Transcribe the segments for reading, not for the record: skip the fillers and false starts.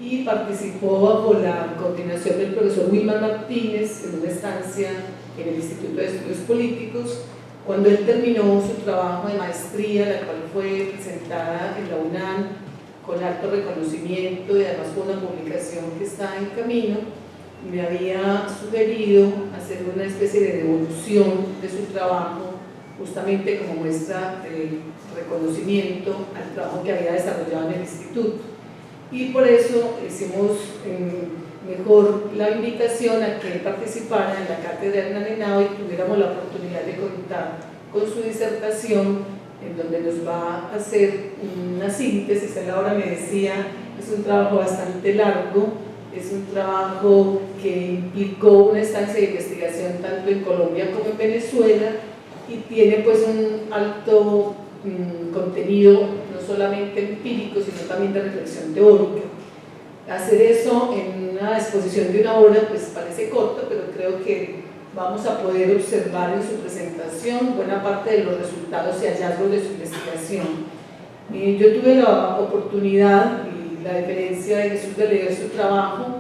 y participó bajo la coordinación del profesor Wilman Martínez en una estancia en el Instituto de Estudios Políticos. Cuando él terminó su trabajo de maestría, la cual fue presentada en la UNAM con alto reconocimiento y además fue una publicación que está en camino, me había sugerido hacer una especie de devolución de su trabajo, justamente como muestra de reconocimiento al trabajo que había desarrollado en el instituto. Y por eso hicimos mejor la invitación a que él participara en la cátedra Hernán Henao y tuviéramos la oportunidad de contar con su disertación, en donde nos va a hacer una síntesis. Él ahora me decía, es un trabajo bastante largo, es un trabajo que implicó una estancia de investigación tanto en Colombia como en Venezuela y tiene pues un alto contenido no solamente empírico sino también de reflexión teórica. Hacer eso en una exposición de una hora pues parece corto, pero creo que vamos a poder observar en su presentación buena parte de los resultados y hallazgos de su investigación. Yo tuve la oportunidad y la deferencia de Jesús de leer su trabajo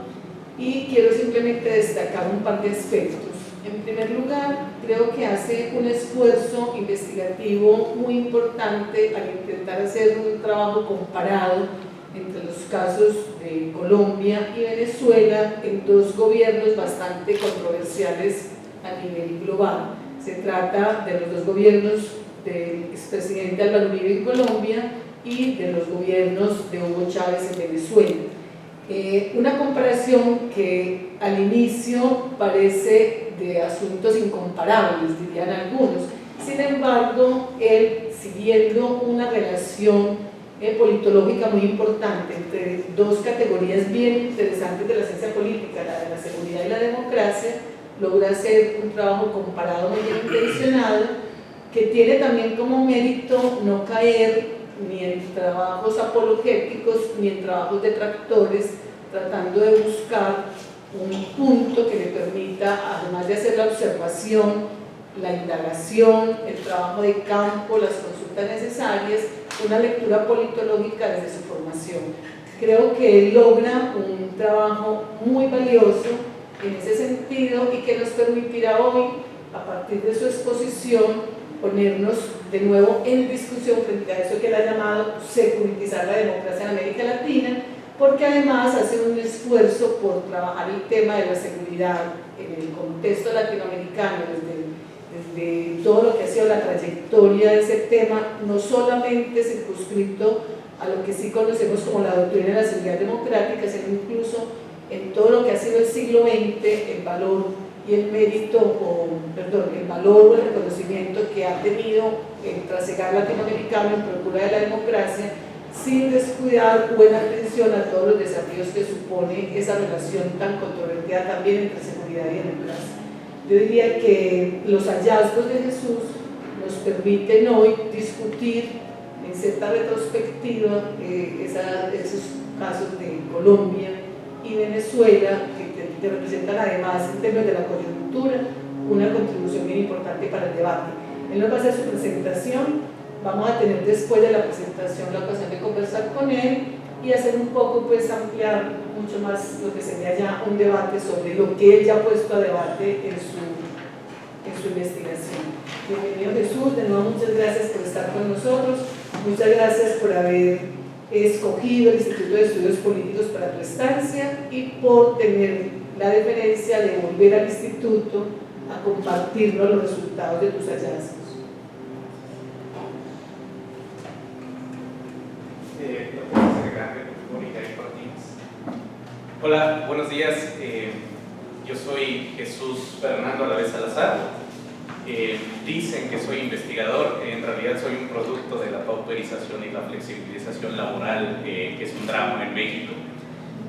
y quiero simplemente destacar un par de aspectos. En primer lugar, creo que hace un esfuerzo investigativo muy importante al intentar hacer un trabajo comparado entre los casos de Colombia y Venezuela en dos gobiernos bastante controversiales a nivel global. Se trata de los dos gobiernos del expresidente Álvaro Uribe en Colombia y de los gobiernos de Hugo Chávez en Venezuela. Una comparación que al inicio parece de asuntos incomparables, dirían algunos. Sin embargo, él, siguiendo una relación politológica muy importante entre dos categorías bien interesantes de la ciencia política, la de la seguridad y la democracia, logra hacer un trabajo comparado muy bien intencionado, que tiene también como mérito no caer ni en trabajos apologéticos ni en trabajos detractores, tratando de buscar un punto que le permita, además de hacer la observación, la indagación, el trabajo de campo, las consultas necesarias, una lectura politológica desde su formación. Creo que él logra un trabajo muy valioso en ese sentido y que nos permitirá hoy, a partir de su exposición, ponernos de nuevo en discusión frente a eso que él ha llamado securitizar la democracia en América Latina, porque además hace un esfuerzo por trabajar el tema de la seguridad en el contexto latinoamericano, desde todo lo que ha sido la trayectoria de ese tema, no solamente circunscrito a lo que sí conocemos como la doctrina de la seguridad democrática, sino incluso en todo lo que ha sido el siglo XX, el valor y el mérito, el valor o el reconocimiento que ha tenido el trasegar latinoamericano en procura de la democracia, sin descuidar buena atención a todos los desafíos que supone esa relación tan controvertida también entre seguridad y democracia. Yo diría que los hallazgos de Jesús nos permiten hoy discutir en cierta retrospectiva esos casos de Colombia y Venezuela, que representan además en términos de la coyuntura una contribución bien importante para el debate. Él nos va a hacer su presentación. Vamos a tener después de la presentación la ocasión de conversar con él y hacer un poco, pues ampliar mucho más lo que sería ya un debate sobre lo que él ya ha puesto a debate en su investigación. Bienvenido Jesús, de nuevo muchas gracias por estar con nosotros, muchas gracias por haber escogido el Instituto de Estudios Políticos para tu estancia y por tener la deferencia de volver al instituto a compartirnos los resultados de tus hallazgos. Hola, buenos días. Yo soy Jesús Fernando Alavés Salazar. Dicen que soy investigador, en realidad soy un producto de la pauperización y la flexibilización laboral, que es un drama en México.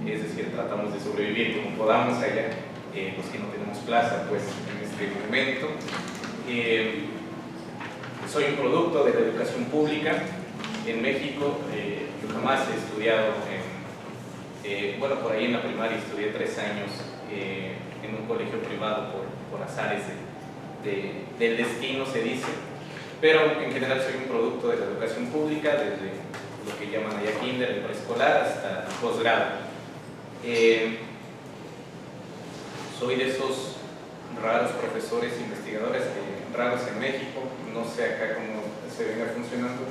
Es decir, tratamos de sobrevivir como podamos allá, los que no tenemos plaza pues en este momento. Soy un producto de la educación pública en México. Yo jamás he estudiado bueno, por ahí en la primaria estudié 3 años en un colegio privado por azares del destino, se dice, pero en general soy un producto de la educación pública, desde lo que llaman allá kinder, el preescolar, hasta posgrado. Soy de esos raros profesores investigadores, raros en México, no sé acá cómo se venga funcionando.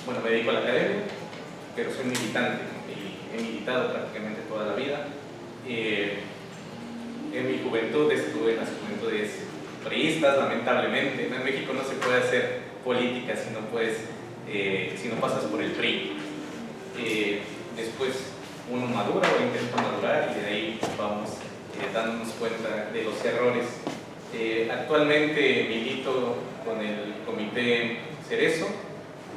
Bueno, me dedico a la academia, pero soy militante y he militado prácticamente toda la vida. En mi juventud estuve en las juventudes priistas, lamentablemente. En México no se puede hacer política si no pasas por el PRI. Después uno madura o intenta madurar y de ahí vamos dándonos cuenta de los errores. Actualmente milito con el Comité Cerezo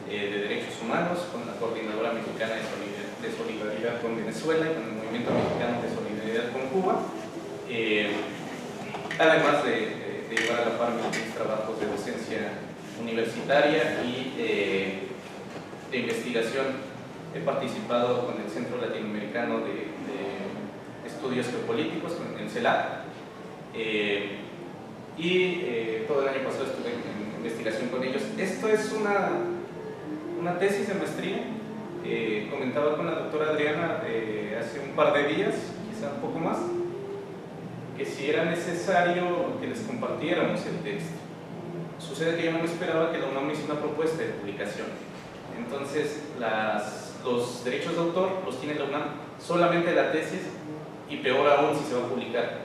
de Derechos Humanos, con la Coordinadora Mexicana de Solidaridad con Venezuela y con el Movimiento Mexicano de Solidaridad con Cuba, además de llevar a la par mis trabajos de docencia universitaria y de investigación. He participado con el Centro Latinoamericano de Estudios Geopolíticos, con el CELAC, todo el año pasado estuve en investigación con ellos. Esto es una tesis de maestría. Comentaba con la doctora Adriana hace un par de días, quizá un poco más, que si era necesario que les compartiéramos el texto. Sucede que yo no me esperaba que la UNAM hizo una propuesta de publicación. Entonces, los derechos de autor los tiene la UNAM, solamente la tesis, y peor aún si se va a publicar.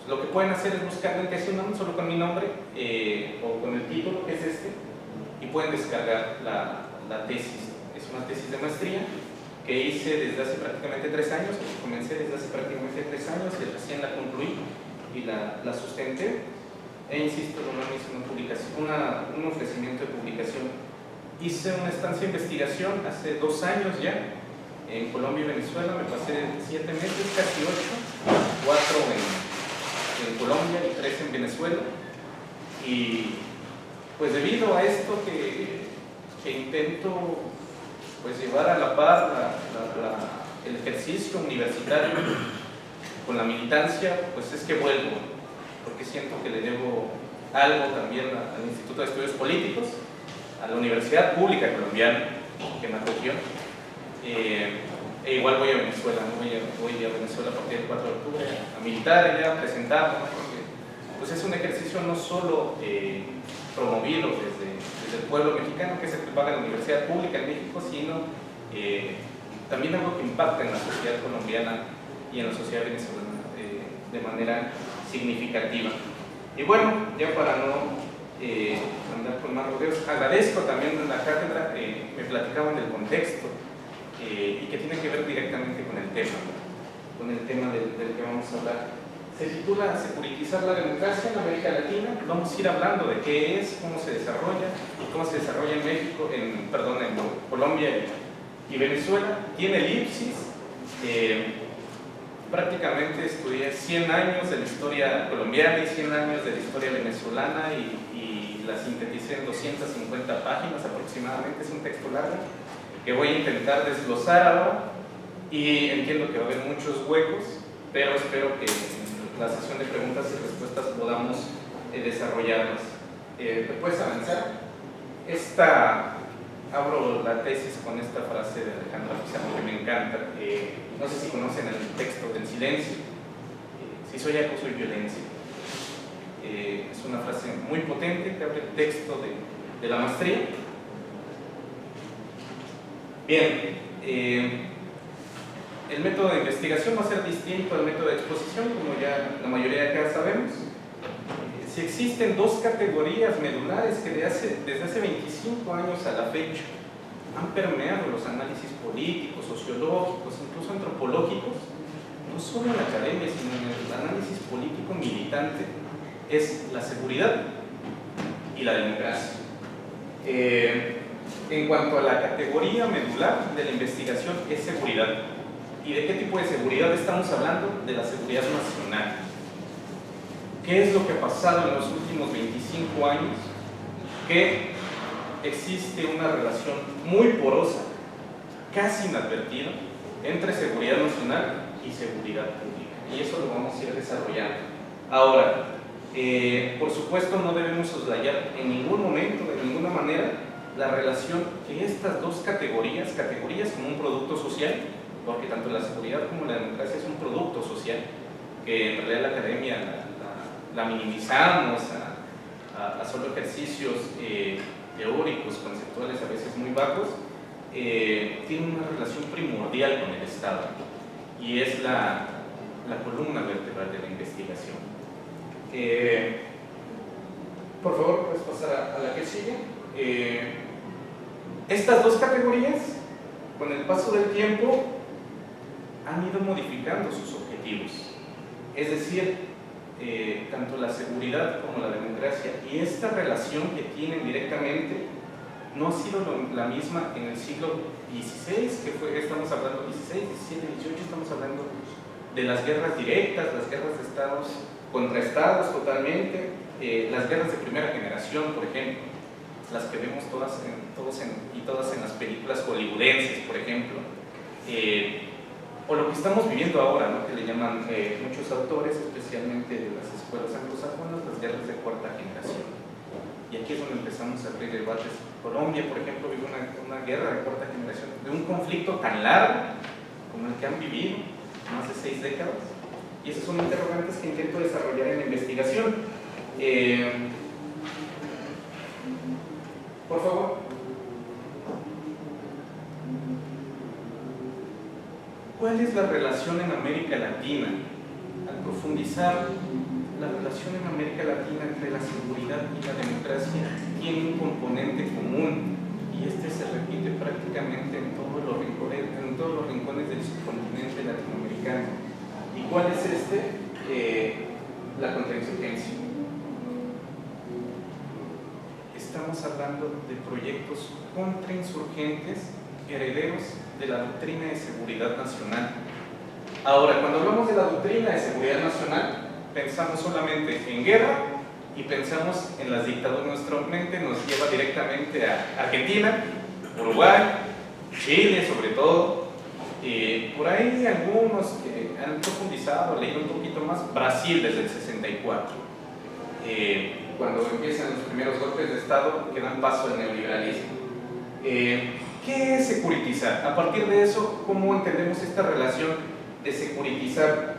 Lo que pueden hacer es buscar en Tesis UNAM solo con mi nombre o con el título, que es este, y pueden descargar la tesis. Es una tesis de maestría que hice desde hace prácticamente 3 años, que comencé desde hace prácticamente 3 años y recién la concluí y la sustenté. Insisto, la UNAM hizo una publicación, un ofrecimiento de publicación. Hice una estancia de investigación hace 2 años ya en Colombia y Venezuela. Me pasé 7 meses, casi 8, 4 en Colombia y 3 en Venezuela. Y pues debido a esto que intento pues llevar a la par el ejercicio universitario con la militancia, pues es que vuelvo, porque siento que le debo algo también al Instituto de Estudios Políticos, a la Universidad Pública Colombiana que me acogió, igual voy a Venezuela, voy a Venezuela a partir del 4 de octubre a militar allá, a presentarme, porque pues es un ejercicio no solo promovido desde el pueblo mexicano, que es el que paga la Universidad Pública en México, sino también algo que impacta en la sociedad colombiana y en la sociedad venezolana de manera significativa. Y bueno, ya para no andar con más rodeos, agradezco también a la cátedra, me platicaban del contexto y que tiene que ver directamente con el tema del que vamos a hablar. Se titula Securitizar la democracia en América Latina. Vamos a ir hablando de qué es, cómo se desarrolla en México, en Colombia y Venezuela. Tiene elipsis. Prácticamente estudié 100 años de la historia colombiana y 100 años de la historia venezolana y la sinteticé en 250 páginas aproximadamente. Es un texto largo que voy a intentar desglosar ahora y entiendo que va a haber muchos huecos, pero espero que en la sesión de preguntas y respuestas podamos desarrollarlas. ¿Puedes avanzar? Abro la tesis con esta frase de Alejandra Pizarro que me encanta. No sé si conocen el texto del silencio. Si soy acoso y violencia. Es una frase muy potente que abre el texto de la maestría. Bien, el método de investigación va a ser distinto al método de exposición, como ya la mayoría de acá sabemos. Si existen 2 categorías medulares que desde hace 25 años a la fecha han permeado los análisis políticos, sociológicos, incluso antropológicos, no solo en la academia, sino en el análisis político militante, es la seguridad y la democracia. En cuanto a la categoría medular de la investigación, es seguridad. ¿Y de qué tipo de seguridad estamos hablando? De la seguridad nacional. ¿Qué es lo que ha pasado en los últimos 25 años? Que existe una relación muy porosa, casi inadvertida, entre seguridad nacional y seguridad pública. Y eso lo vamos a ir desarrollando. Ahora, por supuesto no debemos soslayar en ningún momento, de ninguna manera, la relación que estas 2 categorías como un producto social, porque tanto la seguridad como la democracia es un producto social que en realidad la academia la minimizamos a solo ejercicios teóricos, conceptuales a veces muy bajos. Tiene una relación primordial con el Estado y es la columna vertebral de la investigación. Por favor, puedes pasar a la que sigue. Estas dos categorías, con el paso del tiempo, han ido modificando sus objetivos. Es decir, tanto la seguridad como la democracia y esta relación que tienen directamente no ha sido la misma en el siglo XVI, estamos hablando XVI, XVII, XVIII, estamos hablando de las guerras directas, las guerras de estados contra estados totalmente, las guerras de primera generación, por ejemplo, las que vemos todas en las películas hollywoodenses, por ejemplo, o lo que estamos viviendo ahora, ¿no? Que le llaman muchos autores, especialmente de las escuelas anglosajonas, las guerras de cuarta generación. Y aquí es donde empezamos a abrir debates. Colombia, por ejemplo, vive una guerra de cuarta generación, de un conflicto tan largo como el que han vivido, más de 6 décadas. Y esos son interrogantes que intento desarrollar en la investigación. Por favor. ¿Cuál es la relación en América Latina? Al profundizar, la relación en América Latina entre la seguridad y la democracia tiene un componente común y este se repite prácticamente en todos los rincones del subcontinente latinoamericano. ¿Y cuál es este? La contrainsurgencia. Estamos hablando de proyectos contrainsurgentes herederos de la doctrina de seguridad nacional. Ahora, cuando hablamos de la doctrina de seguridad nacional, pensamos solamente en guerra y pensamos en las dictaduras. Nuestra mente nos lleva directamente a Argentina, Uruguay, Chile sobre todo, por ahí algunos que han profundizado, leído un poquito más, Brasil desde el 64, cuando empiezan los primeros golpes de Estado que dan paso al neoliberalismo. ¿Qué es securitizar? A partir de eso, ¿cómo entendemos esta relación de securitizar?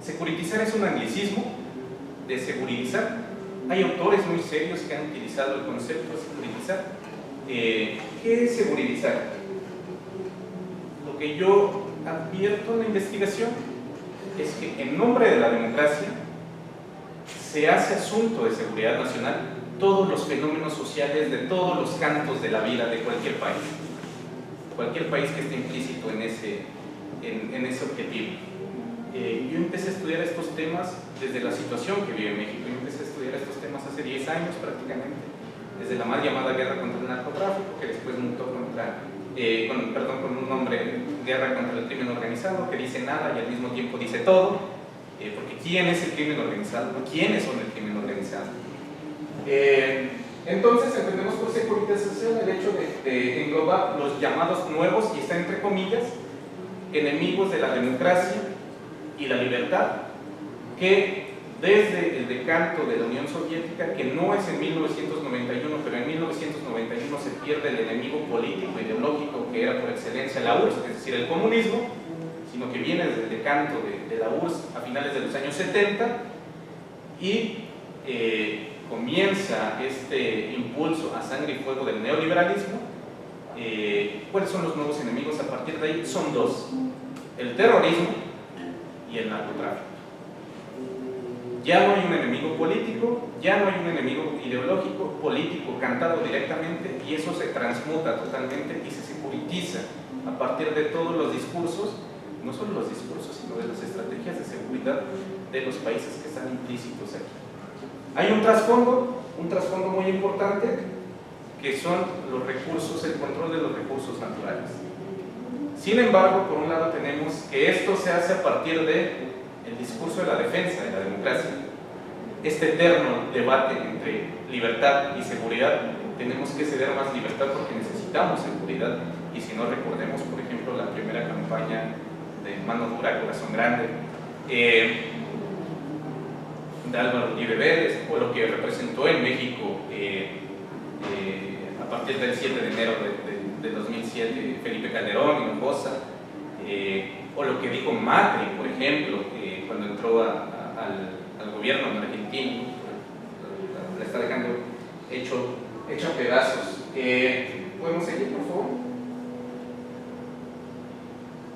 Securitizar es un anglicismo de seguridizar. Hay autores muy serios que han utilizado el concepto de securitizar. ¿Qué es seguridizar? Lo que yo advierto en la investigación es que en nombre de la democracia se hace asunto de seguridad nacional todos los fenómenos sociales de todos los cantos de la vida de cualquier país que esté implícito en ese objetivo. Yo empecé a estudiar estos temas desde la situación que vive México. Yo empecé a estudiar estos temas hace 10 años prácticamente, desde la mal llamada guerra contra el narcotráfico, que después mutó con un nombre, guerra contra el crimen organizado, que dice nada y al mismo tiempo dice todo, porque ¿quién es el crimen organizado? ¿Quiénes son el crimen organizado? Entonces entendemos por securitización el hecho de englobar los llamados nuevos, y está entre comillas, enemigos de la democracia y la libertad, que desde el decanto de la Unión Soviética, que no es en 1991, pero en 1991 se pierde el enemigo político ideológico que era por excelencia la URSS, es decir, el comunismo, sino que viene desde el decanto de la URSS a finales de los años 70 y comienza este impulso a sangre y fuego del neoliberalismo. ¿Cuáles son los nuevos enemigos a partir de ahí? Son dos: el terrorismo y el narcotráfico. Ya no hay un enemigo político, ya no hay un enemigo ideológico, político, cantado directamente, y eso se transmuta totalmente y se securitiza a partir de todos los discursos, no solo los discursos, sino de las estrategias de seguridad de los países que están implícitos aquí. Hay un trasfondo muy importante, que son los recursos, el control de los recursos naturales. Sin embargo, por un lado tenemos que esto se hace a partir de el discurso de la defensa de la democracia. Este eterno debate entre libertad y seguridad, tenemos que ceder más libertad porque necesitamos seguridad, y si no, recordemos por ejemplo la primera campaña de Mano Dura, Corazón Grande, de Álvaro Uribe Vélez, o lo que representó en México a partir del 7 de enero del 2007, Felipe Calderón, Hinojosa, o lo que dijo Macri, por ejemplo, cuando entró al gobierno en Argentina, la está dejando hecho a pedazos. ¿Podemos seguir, por favor?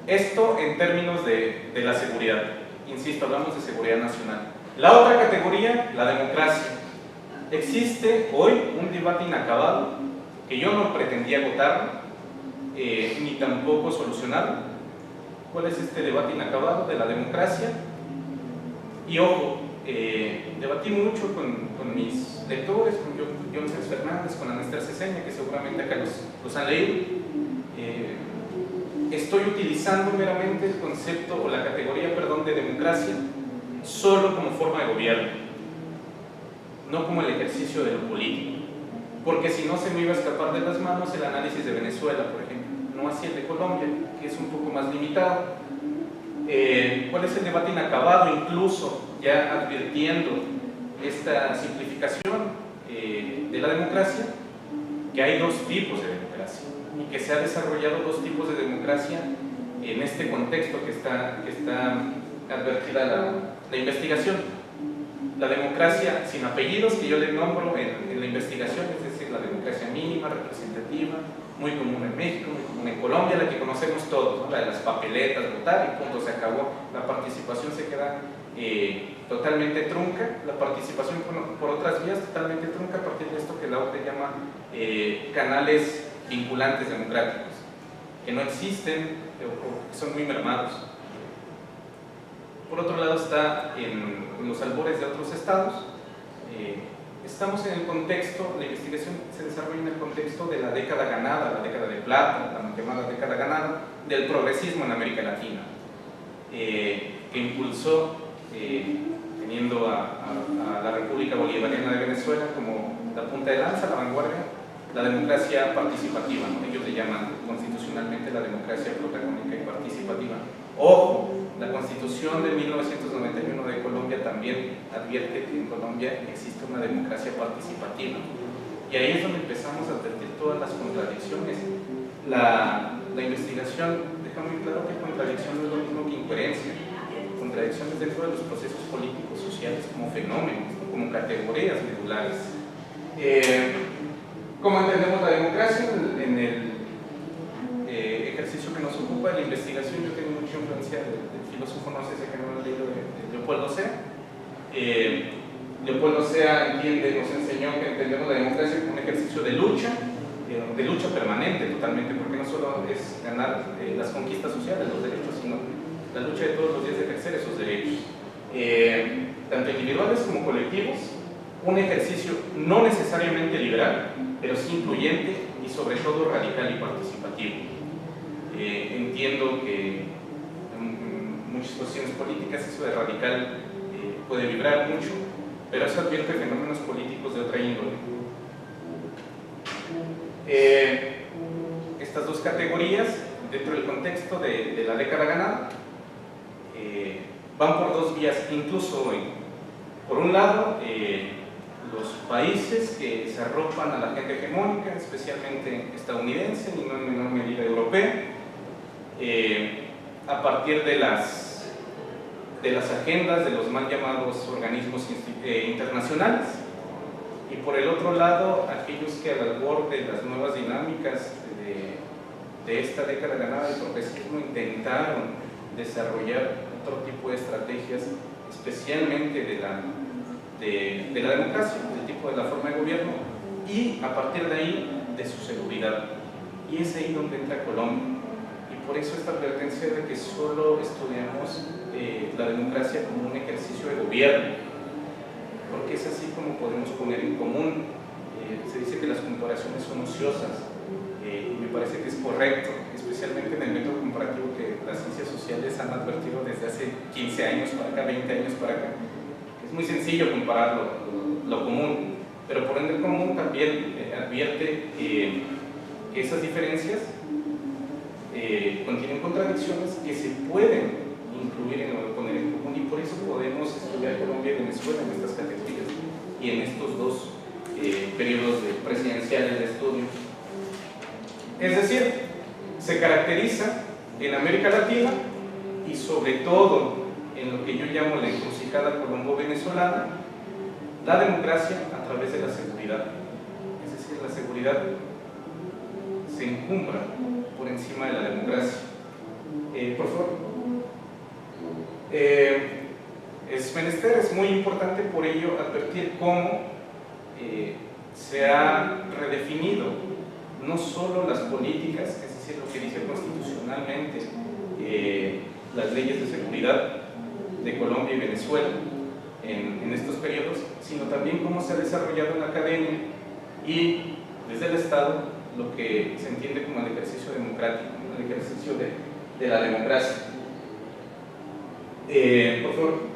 Esto en términos de la seguridad. Insisto, hablamos de seguridad nacional. La otra categoría, la democracia. Existe hoy un debate inacabado que yo no pretendía agotar, ni tampoco solucionar. ¿Cuál es este debate inacabado de la democracia? Y ojo, debatí mucho con mis lectores, con John Cés Fernández, con Anester Ceseña, que seguramente acá los han leído. Estoy utilizando meramente el concepto o la categoría, perdón, de democracia solo como forma de gobierno, no como el ejercicio de lo político, porque si no se me iba a escapar de las manos el análisis de Venezuela, por ejemplo, no así el de Colombia, que es un poco más limitado. ¿Cuál es el debate inacabado? Incluso ya advirtiendo esta simplificación de la democracia, que hay dos tipos de democracia y que se ha desarrollado dos tipos de democracia en este contexto que está advertida la investigación. La democracia sin apellidos, que yo le nombro en la investigación, es decir, la democracia mínima, representativa, muy común en México, muy común en Colombia, la que conocemos todos, ¿no? La de las papeletas, votar y punto, se acabó. La participación se queda totalmente trunca, la participación por otras vías totalmente trunca a partir de esto que la OCDE llama canales vinculantes democráticos, que no existen o que son muy mermados. Por otro lado está en los albores de otros estados. Estamos en el contexto, la investigación se desarrolla en el contexto de la década ganada, la década de plata, la llamada década ganada del progresismo en América Latina, que impulsó, teniendo a la República Bolivariana de Venezuela como la punta de lanza, la vanguardia, la democracia participativa, ¿no? Ellos le llaman constitucionalmente la democracia protagónica y participativa. Ojo, la Constitución de 1991 de Colombia también advierte que en Colombia existe una democracia participativa. Y ahí es donde empezamos a advertir todas las contradicciones. La investigación deja muy claro que contradicción no es lo mismo que incoherencia. Contradicciones dentro de los procesos políticos, sociales, como fenómenos, como categorías medulares. ¿Cómo entendemos la democracia? En el ejercicio que nos ocupa de la investigación, yo tengo mucha influencia del filósofo, no sé si que no lo han leído, de Leopoldo Sea. Leopoldo Sea nos enseñó que entendemos la democracia como un ejercicio de lucha permanente totalmente, porque no solo es ganar las conquistas sociales, los derechos, sino la lucha de todos los días de ejercer esos derechos, tanto individuales como colectivos, un ejercicio no necesariamente liberal, pero sí incluyente y sobre todo radical y participativo. Entiendo que en muchas cuestiones políticas eso de radical puede vibrar mucho, pero eso advierte fenómenos políticos de otra índole. Estas dos categorías, dentro del contexto de la década ganada, van por dos vías, incluso hoy. Por un lado, los países que se arropan a la agenda hegemónica, especialmente estadounidense y no en menor medida europea, a partir de las agendas de los mal llamados organismos internacionales, y por el otro lado aquellos que al albor de las nuevas dinámicas de esta década ganada del progresismo intentaron desarrollar otro tipo de estrategias, especialmente de la democracia, del tipo de la forma de gobierno, y a partir de ahí de su seguridad. Y es ahí donde entra Colombia. Y por eso esta advertencia de que solo estudiamos la democracia como un ejercicio de gobierno, porque es así como podemos poner en común. Se dice que las comparaciones son ociosas, y me parece que es correcto, especialmente en el método comparativo que las ciencias sociales han advertido desde hace 15 años para acá, 20 años para acá. Es muy sencillo comparar lo común, pero por ende el común también advierte que esas diferencias contienen contradicciones que se pueden incluir en lo de poner en común, y por eso podemos estudiar Colombia y Venezuela en estas categorías y en estos dos periodos presidenciales de estudio. Es decir, se caracteriza en América Latina y sobre todo en lo que yo llamo la encrucijada colombo-venezolana, la democracia a través de la seguridad. Es decir, la seguridad se encumbra por encima de la democracia. Por favor. Es muy importante por ello advertir cómo se ha redefinido no solo las políticas, es decir, lo que dice constitucionalmente las leyes de seguridad de Colombia y Venezuela en estos periodos, sino también cómo se ha desarrollado en la academia y desde el Estado lo que se entiende como el ejercicio democrático, el ejercicio de la democracia. Por favor.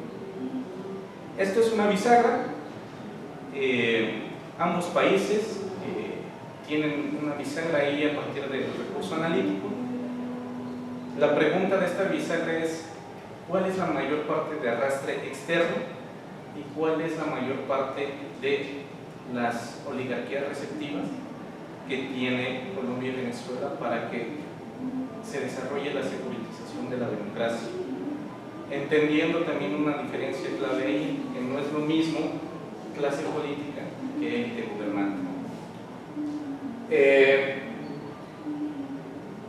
Esto es una bisagra. Ambos países tienen una bisagra ahí a partir del recurso analítico. La pregunta de esta bisagra es: ¿cuál es la mayor parte de arrastre externo y cuál es la mayor parte de las oligarquías receptivas que tiene Colombia y Venezuela para que se desarrolle la securitización de la democracia? Entendiendo también una diferencia clave ahí, que no es lo mismo clase política que élite gobernante.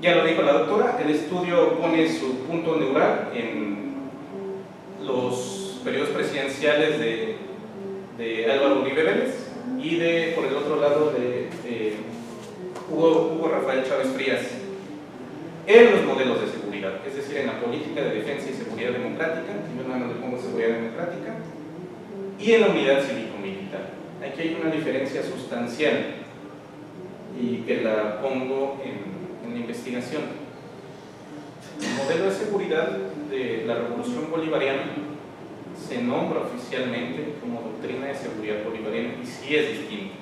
Ya lo dijo la doctora, el estudio pone su punto neural en los periodos presidenciales de Álvaro Uribe Vélez y por el otro lado de Hugo Rafael Chávez Frías, en los modelos de seguridad, es decir, en la política de defensa y seguridad democrática, yo no le pongo seguridad democrática, y en la unidad cívico-militar. Aquí hay una diferencia sustancial y que la pongo en la investigación. El modelo de seguridad de la Revolución Bolivariana se nombra oficialmente como doctrina de seguridad bolivariana y sí es distinto.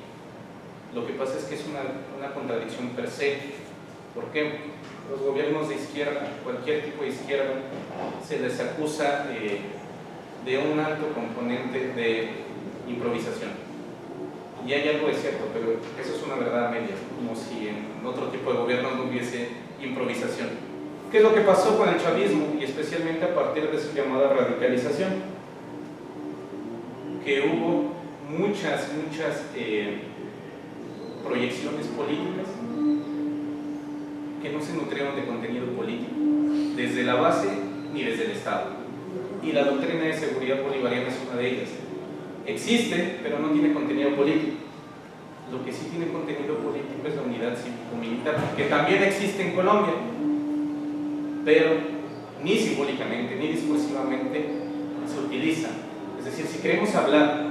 Lo que pasa es que es una contradicción per se. ¿Por qué? Los gobiernos de izquierda, cualquier tipo de izquierda, se les acusa de un alto componente de improvisación. Y hay algo de cierto, pero eso es una verdad a medias, como si en otro tipo de gobierno no hubiese improvisación. ¿Qué es lo que pasó con el chavismo? Y especialmente a partir de su llamada radicalización, que hubo muchas proyecciones políticas que no se nutrieron de contenido político, desde la base ni desde el Estado. Y la doctrina de seguridad bolivariana es una de ellas. Existe, pero no tiene contenido político. Lo que sí tiene contenido político es la unidad cívico-militar, que también existe en Colombia, pero ni simbólicamente ni discursivamente se utiliza. Es decir, si queremos hablar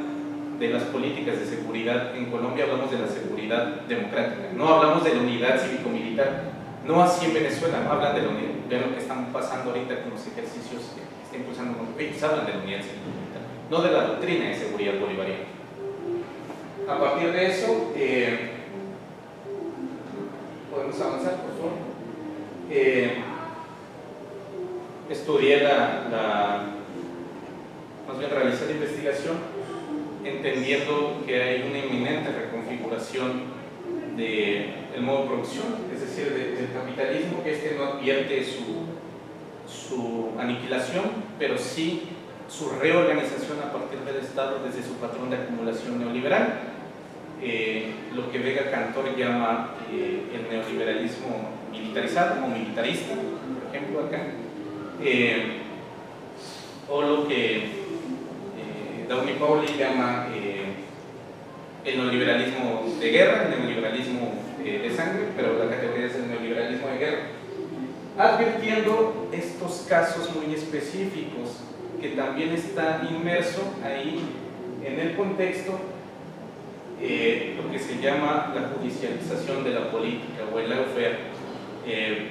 de las políticas de seguridad en Colombia, hablamos de la seguridad democrática, no hablamos de la unidad cívico-militar. No así en Venezuela, no hablan de la unidad, vean lo que están pasando ahorita con los ejercicios que está impulsando, ellos hablan de la unidad cívico-militar, no de la doctrina de seguridad bolivariana. A partir de eso, podemos avanzar, por favor. Estudié más bien realicé la investigación entendiendo que hay una inminente reconfiguración del modo de producción, es decir, del capitalismo, que no advierte su aniquilación, pero sí su reorganización a partir del Estado desde su patrón de acumulación neoliberal, lo que Vega Cantor llama el neoliberalismo militarizado o militarista, por ejemplo acá, o lo que Downey Powley llama el neoliberalismo de guerra, el neoliberalismo de sangre, pero la categoría es el neoliberalismo de guerra, advirtiendo estos casos muy específicos que también está inmerso ahí en el contexto lo que se llama la judicialización de la política o el lawfare.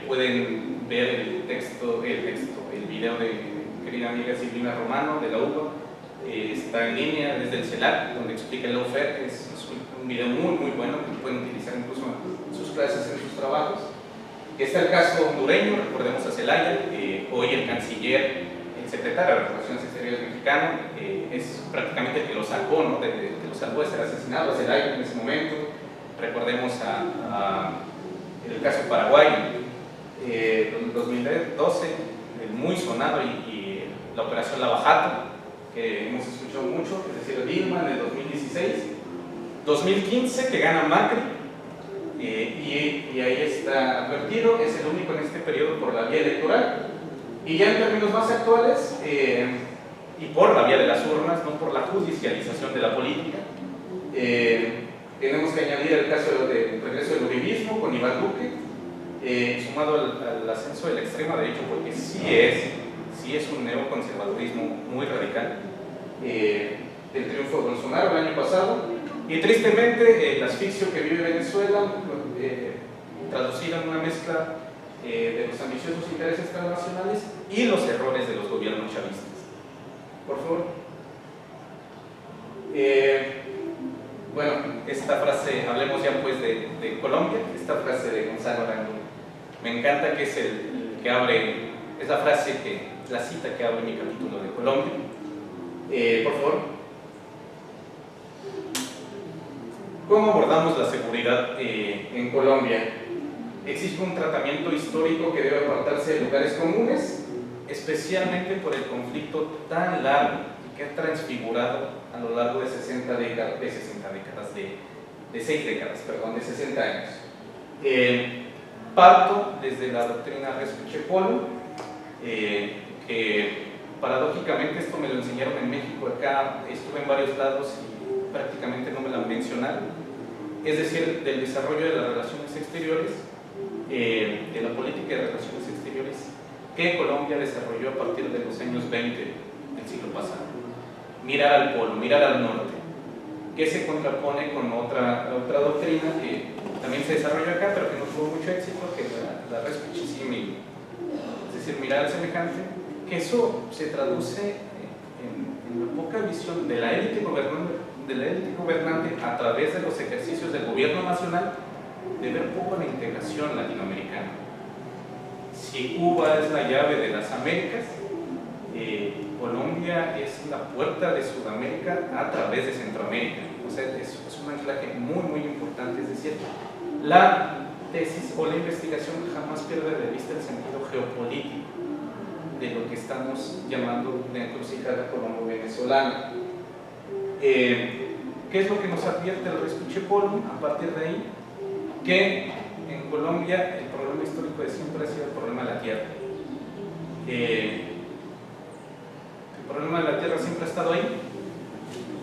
Pueden ver el video de mi querida amiga Silvina Romano de la UBA, está en línea desde el CELAC, donde explica el lawfare. Es un video muy bueno que pueden utilizar incluso en sus clases, en sus trabajos. Está el caso hondureño, recordemos a Zelaya, hoy el canciller, el secretario de Relaciones Exteriores mexicano, es prácticamente el que lo sacó, ¿no? Que lo salvó de ser asesinado a Zelaya en ese momento. Recordemos a el caso Paraguay, en 2012, el muy sonado y la operación Lava Jato, que hemos escuchado mucho, es decir, Dilma en el 2016, 2015 que gana Macri, y ahí está advertido, es el único en este periodo por la vía electoral, y ya en términos más actuales, y por la vía de las urnas, no por la judicialización de la política, tenemos que añadir el caso del regreso del uribismo con Iván Duque, sumado al ascenso de la extrema derecha, porque sí es un neoconservadurismo muy radical, el triunfo de Bolsonaro el año pasado, y tristemente el asfixio que vive Venezuela, traducido en una mezcla de los ambiciosos intereses transnacionales y los errores de los gobiernos chavistas. Por favor. Bueno, esta frase, hablemos ya pues de Colombia, esta frase de Gonzalo Arango, me encanta, que es el que abre, es la frase la cita que abre mi capítulo de Colombia. Por favor. ¿Cómo abordamos la seguridad en Colombia? Existe un tratamiento histórico que debe apartarse de lugares comunes, especialmente por el conflicto tan largo y que ha transfigurado a lo largo de 6 60 años. Parto desde la doctrina Res Quiché Polo, que paradójicamente esto me lo enseñaron en México. Acá estuve en varios lados y prácticamente no me la mencionaron, es decir, del desarrollo de las relaciones exteriores, de la política de relaciones exteriores que Colombia desarrolló a partir de los años 20 del siglo pasado. Mirar al polo, mirar al norte, que se contrapone con otra doctrina que también se desarrolló acá, pero que no tuvo mucho éxito, que es la Res Quiché, es decir, mirar al semejante, que eso se traduce en la poca visión de la élite gobernante a través de los ejercicios del gobierno nacional, de ver poco la integración latinoamericana. Si Cuba es la llave de las Américas, Colombia es la puerta de Sudamérica a través de Centroamérica. O sea, es un anclaje muy, muy importante. Es decir, la tesis o la investigación jamás pierde de vista el sentido geopolítico de lo que estamos llamando la encrucijada colombo-venezolana. ¿Qué es lo que nos advierte el Res Quiché Polo a partir de ahí? Que en Colombia el problema histórico de siempre ha sido el problema de la tierra. El problema de la tierra siempre ha estado ahí.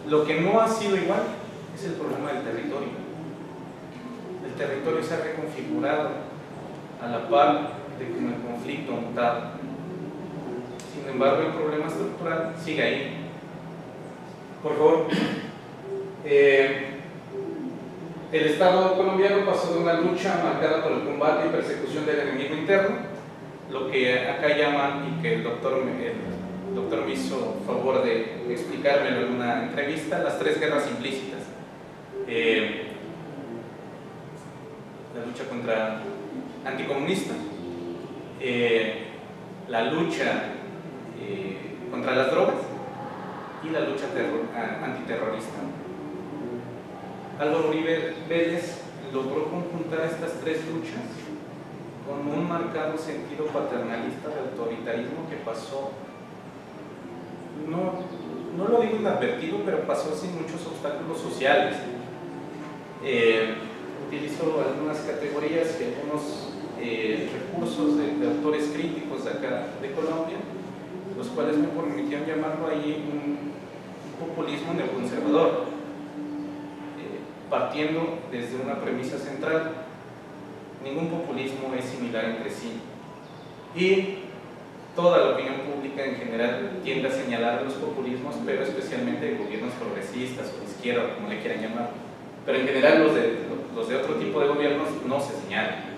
Lo que no ha sido igual es el problema del territorio. El territorio se ha reconfigurado a la par de como el conflicto ha mutado. Sin embargo, el problema estructural sigue ahí. Por favor. El Estado colombiano pasó de una lucha marcada por el combate y persecución del enemigo interno, lo que acá llaman, y que el doctor me hizo favor de explicármelo en una entrevista, las 3 guerras implícitas. La lucha contra anticomunista, la lucha contra las drogas y la lucha antiterrorista. Álvaro Uribe Vélez logró conjuntar estas 3 luchas con un marcado sentido paternalista de autoritarismo que pasó, no lo digo inadvertido, pero pasó sin muchos obstáculos sociales. Utilizo algunas categorías y algunos recursos de autores críticos de acá de Colombia, los cuales me permitieron llamarlo ahí un populismo neoconservador, partiendo desde una premisa central: ningún populismo es similar entre sí, y toda la opinión pública en general tiende a señalar los populismos, pero especialmente de gobiernos progresistas o de izquierda, como le quieran llamar, pero en general los de otro tipo de gobiernos no se señalan.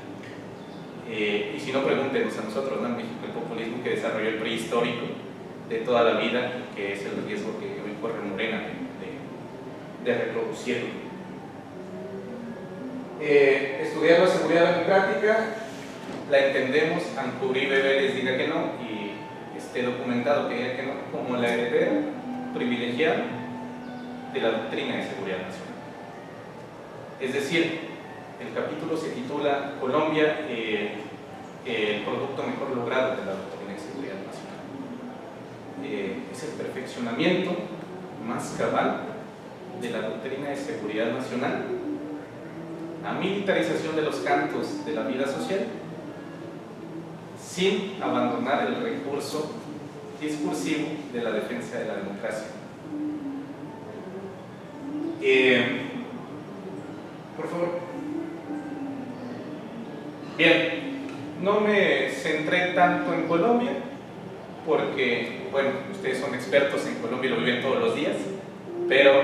Y si no, pregúntenos a nosotros, ¿no? En México, el populismo que desarrolló el PRI histórico de toda la vida, que es el riesgo que hoy corre Morena de reproducirlo. Estudiar la seguridad democrática la entendemos, aunque Uribe Vélez diga que no y esté documentado que diga que no, como la heredera privilegiada de la doctrina de seguridad nacional. Es decir, El capítulo se titula Colombia, el producto mejor logrado de la doctrina de seguridad nacional. Es el perfeccionamiento más cabal de la doctrina de seguridad nacional, la militarización de los cantos de la vida social, sin abandonar el recurso discursivo de la defensa de la democracia. Por favor. Bien, no me centré tanto en Colombia porque, bueno, ustedes son expertos en Colombia y lo viven todos los días, pero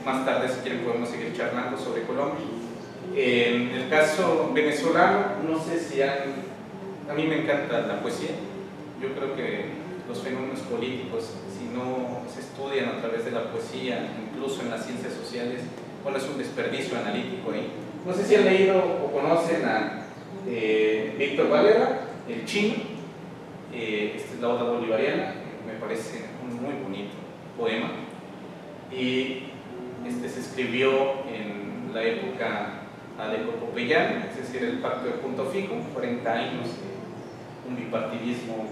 más tarde, si quieren, podemos seguir charlando sobre Colombia. En el caso venezolano, no sé si a mí me encanta la poesía. Yo creo que los fenómenos políticos, si no se estudian a través de la poesía, incluso en las ciencias sociales, bueno, es un desperdicio analítico ahí. No sé si han leído o conocen a Víctor Valera, el chino. Esta es la Oda Bolivariana, me parece un muy bonito poema. Y se escribió en la época aleco-popeyana, es decir, el pacto de Punto Fijo, 40 años de un bipartidismo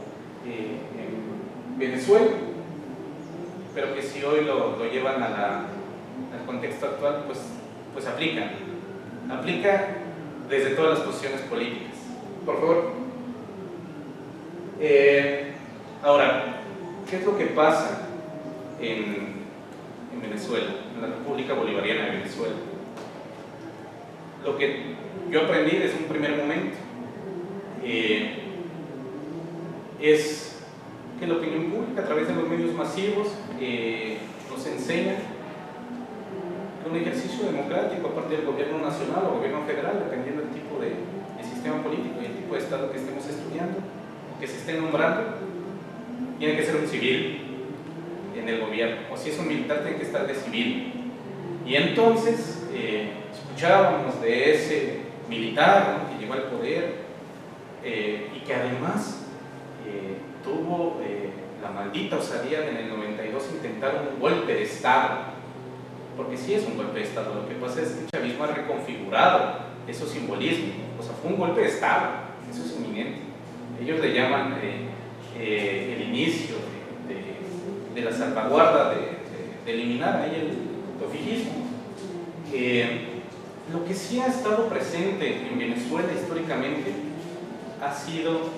en Venezuela, pero que si hoy lo llevan al contexto actual, pues aplica desde todas las posiciones políticas. Por favor. Ahora, ¿qué es lo que pasa en Venezuela, en la República Bolivariana de Venezuela? Lo que yo aprendí desde un primer momento es que la opinión pública, a través de los medios masivos, nos enseña que un ejercicio democrático a partir del gobierno nacional o gobierno federal, dependiendo del tipo de sistema político y el tipo de Estado que estemos estudiando, que se esté nombrando, tiene que ser un civil en el gobierno, o si es un militar, tiene que estar de civil. Y entonces escuchábamos de ese militar, ¿no?, que llegó al poder y que además tuvo la maldita osadía de en el 92 intentar un golpe de Estado, porque sí es un golpe de Estado. Lo que pasa es que el chavismo ha reconfigurado esos simbolismos, o sea, fue un golpe de Estado, eso es inminente. Ellos le llaman el inicio de la salvaguarda, de eliminar ahí el autofijismo. Lo que sí ha estado presente en Venezuela históricamente ha sido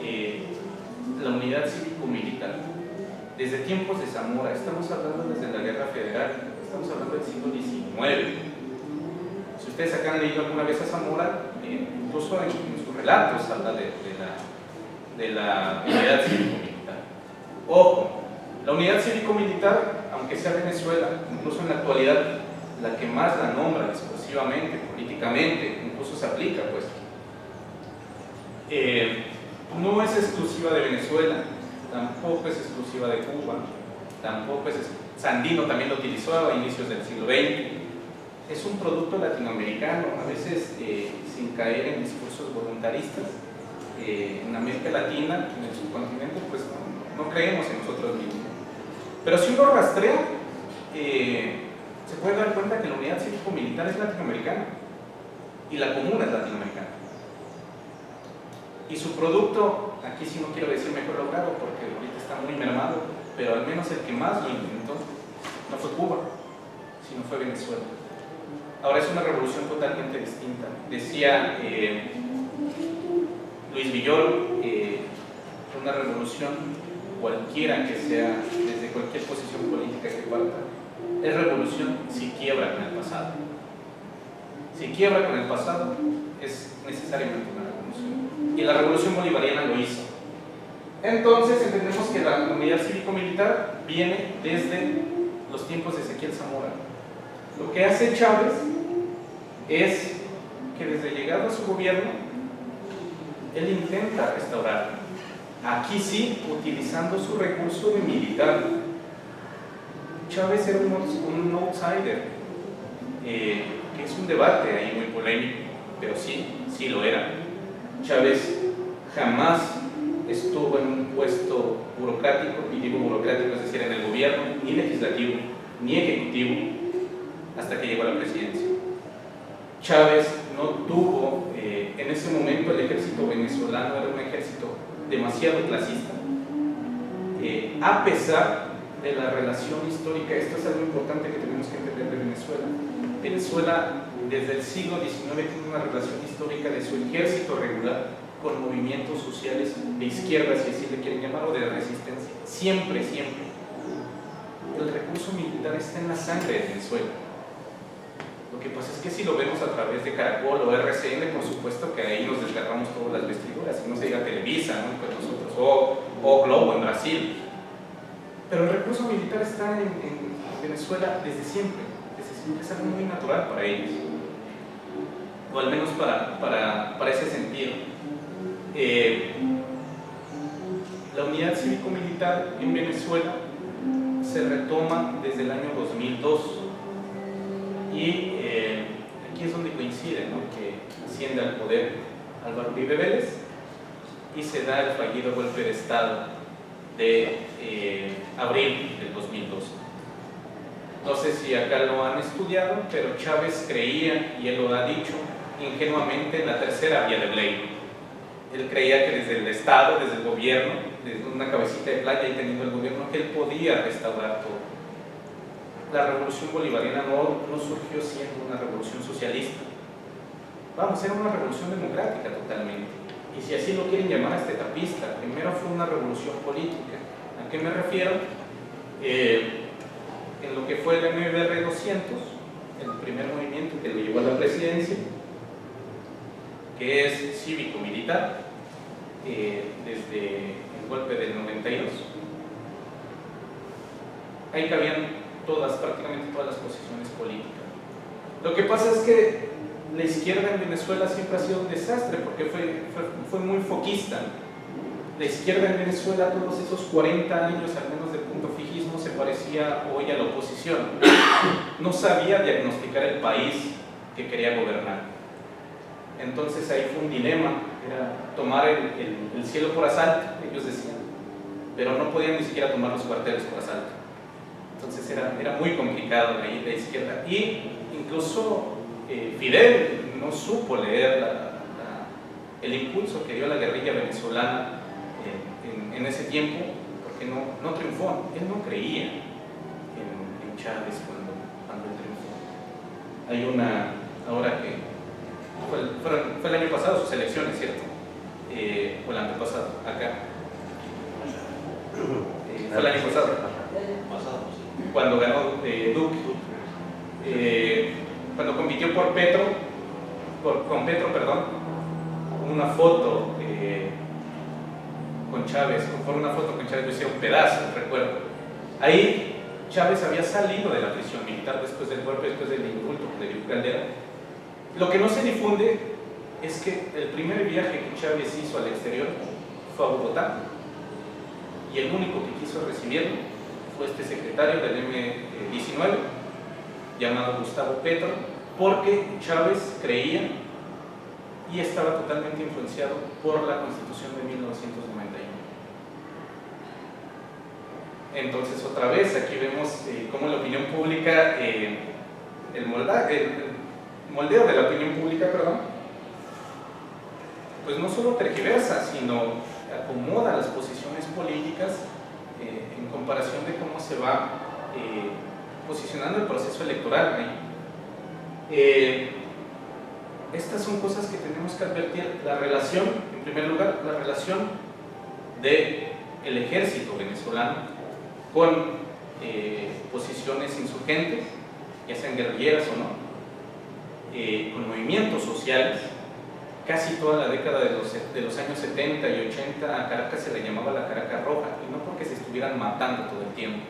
la unidad cívico-militar. Desde tiempos de Zamora, estamos hablando desde la Guerra Federal, estamos hablando del siglo XIX. Si ustedes acá han leído alguna vez a Zamora, incluso en sus relatos habla de la unidad cívico-militar. Ojo, la unidad cívico-militar, aunque sea Venezuela, incluso en la actualidad, la que más la nombra discursivamente, políticamente, incluso se aplica, pues, no es exclusiva de Venezuela, tampoco es exclusiva de Cuba, tampoco es... Sandino también lo utilizó a inicios del siglo XX. Es un producto latinoamericano, a veces sin caer en discursos voluntaristas. En América Latina, en el subcontinente, pues no creemos en nosotros mismos. Pero si uno rastrea, se puede dar cuenta que la unidad cívico-militar es latinoamericana y la comuna es latinoamericana. Y su producto, aquí sí no quiero decir mejor logrado porque ahorita está muy mermado, pero al menos el que más lo intentó no fue Cuba, sino fue Venezuela. Ahora es una revolución totalmente distinta. Decía Luis Villoro, una revolución cualquiera que sea, desde cualquier posición política que parta, es revolución si quiebra con el pasado. Si quiebra con el pasado, es necesariamente una revolución. Y la revolución bolivariana lo hizo. Entonces entendemos que la unidad cívico-militar viene desde los tiempos de Ezequiel Zamora. Lo que hace Chávez es que desde llegado a su gobierno, él intenta restaurar. Aquí sí, utilizando su recurso de militar. Chávez era un outsider, que es un debate ahí muy polémico, pero sí lo era. Chávez jamás estuvo en un puesto burocrático, y digo burocrático, es decir, en el gobierno, ni legislativo, ni ejecutivo, hasta que llegó a la presidencia. Chávez no tuvo, en ese momento el ejército venezolano era un ejército demasiado clasista, a pesar de la relación histórica. Esto es algo importante que tenemos que entender de Venezuela. Venezuela desde el siglo XIX tiene una relación histórica de su ejército regular con movimientos sociales de izquierda, si así le quieren llamar, o de resistencia. Siempre, siempre. El recurso militar está en la sangre de Venezuela. Lo que pasa es que si lo vemos a través de Caracol o RCN, por supuesto que ahí nos desgarramos todas las vestiduras, y no se diga Televisa, ¿no? Pues nosotros, o Globo en Brasil. Pero el recurso militar está en Venezuela desde siempre. Es algo muy natural para ellos, o al menos para ese sentido. La unidad cívico-militar en Venezuela se retoma desde el año 2002 y aquí es donde coincide, ¿no?, que asciende al poder Álvaro Uribe Vélez y se da el fallido golpe de Estado de abril del 2002. No sé si acá lo han estudiado, pero Chávez creía, y él lo ha dicho ingenuamente, en la tercera vía de Blake. Él creía que desde el Estado, desde el gobierno, desde una cabecita de playa y teniendo el gobierno, que él podía restaurar todo. La revolución bolivariana no surgió siendo una revolución socialista. Vamos, era una revolución democrática totalmente. Y si así lo quieren llamar a este etapista, primero fue una revolución política. ¿A qué me refiero? En lo que fue el MBR 200, el primer movimiento que lo llevó a la presidencia, que es cívico-militar, desde el golpe del 92. Ahí cabían prácticamente todas las posiciones políticas. Lo que pasa es que la izquierda en Venezuela siempre ha sido un desastre, porque fue muy foquista. La izquierda en Venezuela, todos esos 40 años, al menos de punto fijismo, se parecía hoy a la oposición. No sabía diagnosticar el país que quería gobernar. Entonces ahí fue un dilema, era tomar el cielo por asalto, ellos decían, pero no podían ni siquiera tomar los cuarteles por asalto. Entonces era muy complicado ahí la izquierda. Y incluso Fidel no supo leer el impulso que dio la guerrilla venezolana en ese tiempo, porque no triunfó. Él no creía en Chávez cuando él triunfó. Hay una, ahora que fue el año pasado sus elecciones, ¿cierto? O el antepasado, acá. Fue el año pasado, cuando ganó Duque. Cuando compitió con Petro, una foto con Chávez, lo hicieron pedazo, recuerdo. Ahí Chávez había salido de la prisión militar después del golpe, después del indulto que le dio Caldera. Lo que no se difunde es que el primer viaje que Chávez hizo al exterior fue a Bogotá, y el único que quiso recibirlo fue este secretario del M-19 llamado Gustavo Petro, porque Chávez creía y estaba totalmente influenciado por la Constitución de 1991. Entonces, otra vez, aquí vemos cómo la opinión pública, el moldeo de la opinión pública, pues no solo tergiversa, sino acomoda las posiciones políticas en comparación de cómo se va posicionando el proceso electoral. Estas son cosas que tenemos que advertir. La relación, en primer lugar, la relación del ejército venezolano con posiciones insurgentes, ya sean guerrilleras o no, con movimientos sociales. Casi toda la década de los años 70 y 80 a Caracas se le llamaba la Caracas Roja, y no porque se estuvieran matando todo el tiempo,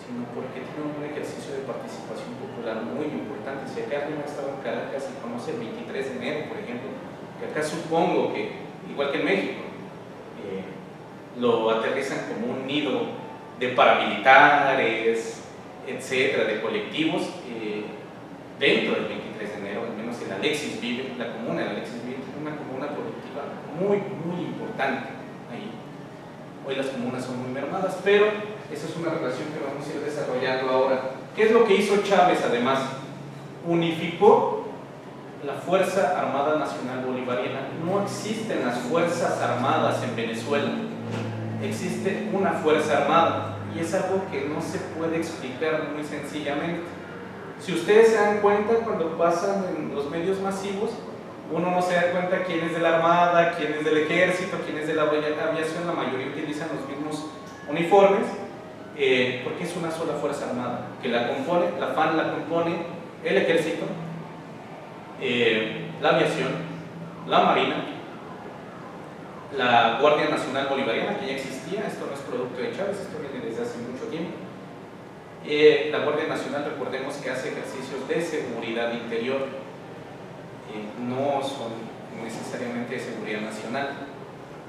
sino porque tiene un ejercicio de participación popular muy importante. Si acá alguien ha estado en Caracas y conoce el 23 de enero, por ejemplo, que acá supongo que, igual que en México, lo aterrizan como un nido de paramilitares, etcétera, de colectivos, dentro del 23 de enero, al menos en Alexis Vive, la comuna de Alexis Vive, es una comuna productiva muy, muy importante ahí. Hoy las comunas son muy mermadas, pero esa es una relación que vamos a ir desarrollando ahora. ¿Qué es lo que hizo Chávez además? Unificó la Fuerza Armada Nacional Bolivariana. No existen las Fuerzas Armadas en Venezuela, existe una Fuerza Armada, y es algo que no se puede explicar muy sencillamente. Si ustedes se dan cuenta, cuando pasan en los medios masivos, uno no se da cuenta quién es de la Armada, quién es del Ejército, quién es de la aviación. La mayoría utilizan los mismos uniformes, porque es una sola Fuerza Armada que la compone. La FAN la compone el Ejército, la aviación, la Marina, la Guardia Nacional Bolivariana, que ya existía. Esto no es producto de Chávez, esto viene desde hace mucho tiempo. La Guardia Nacional, recordemos que hace ejercicios de seguridad interior, no son necesariamente de seguridad nacional,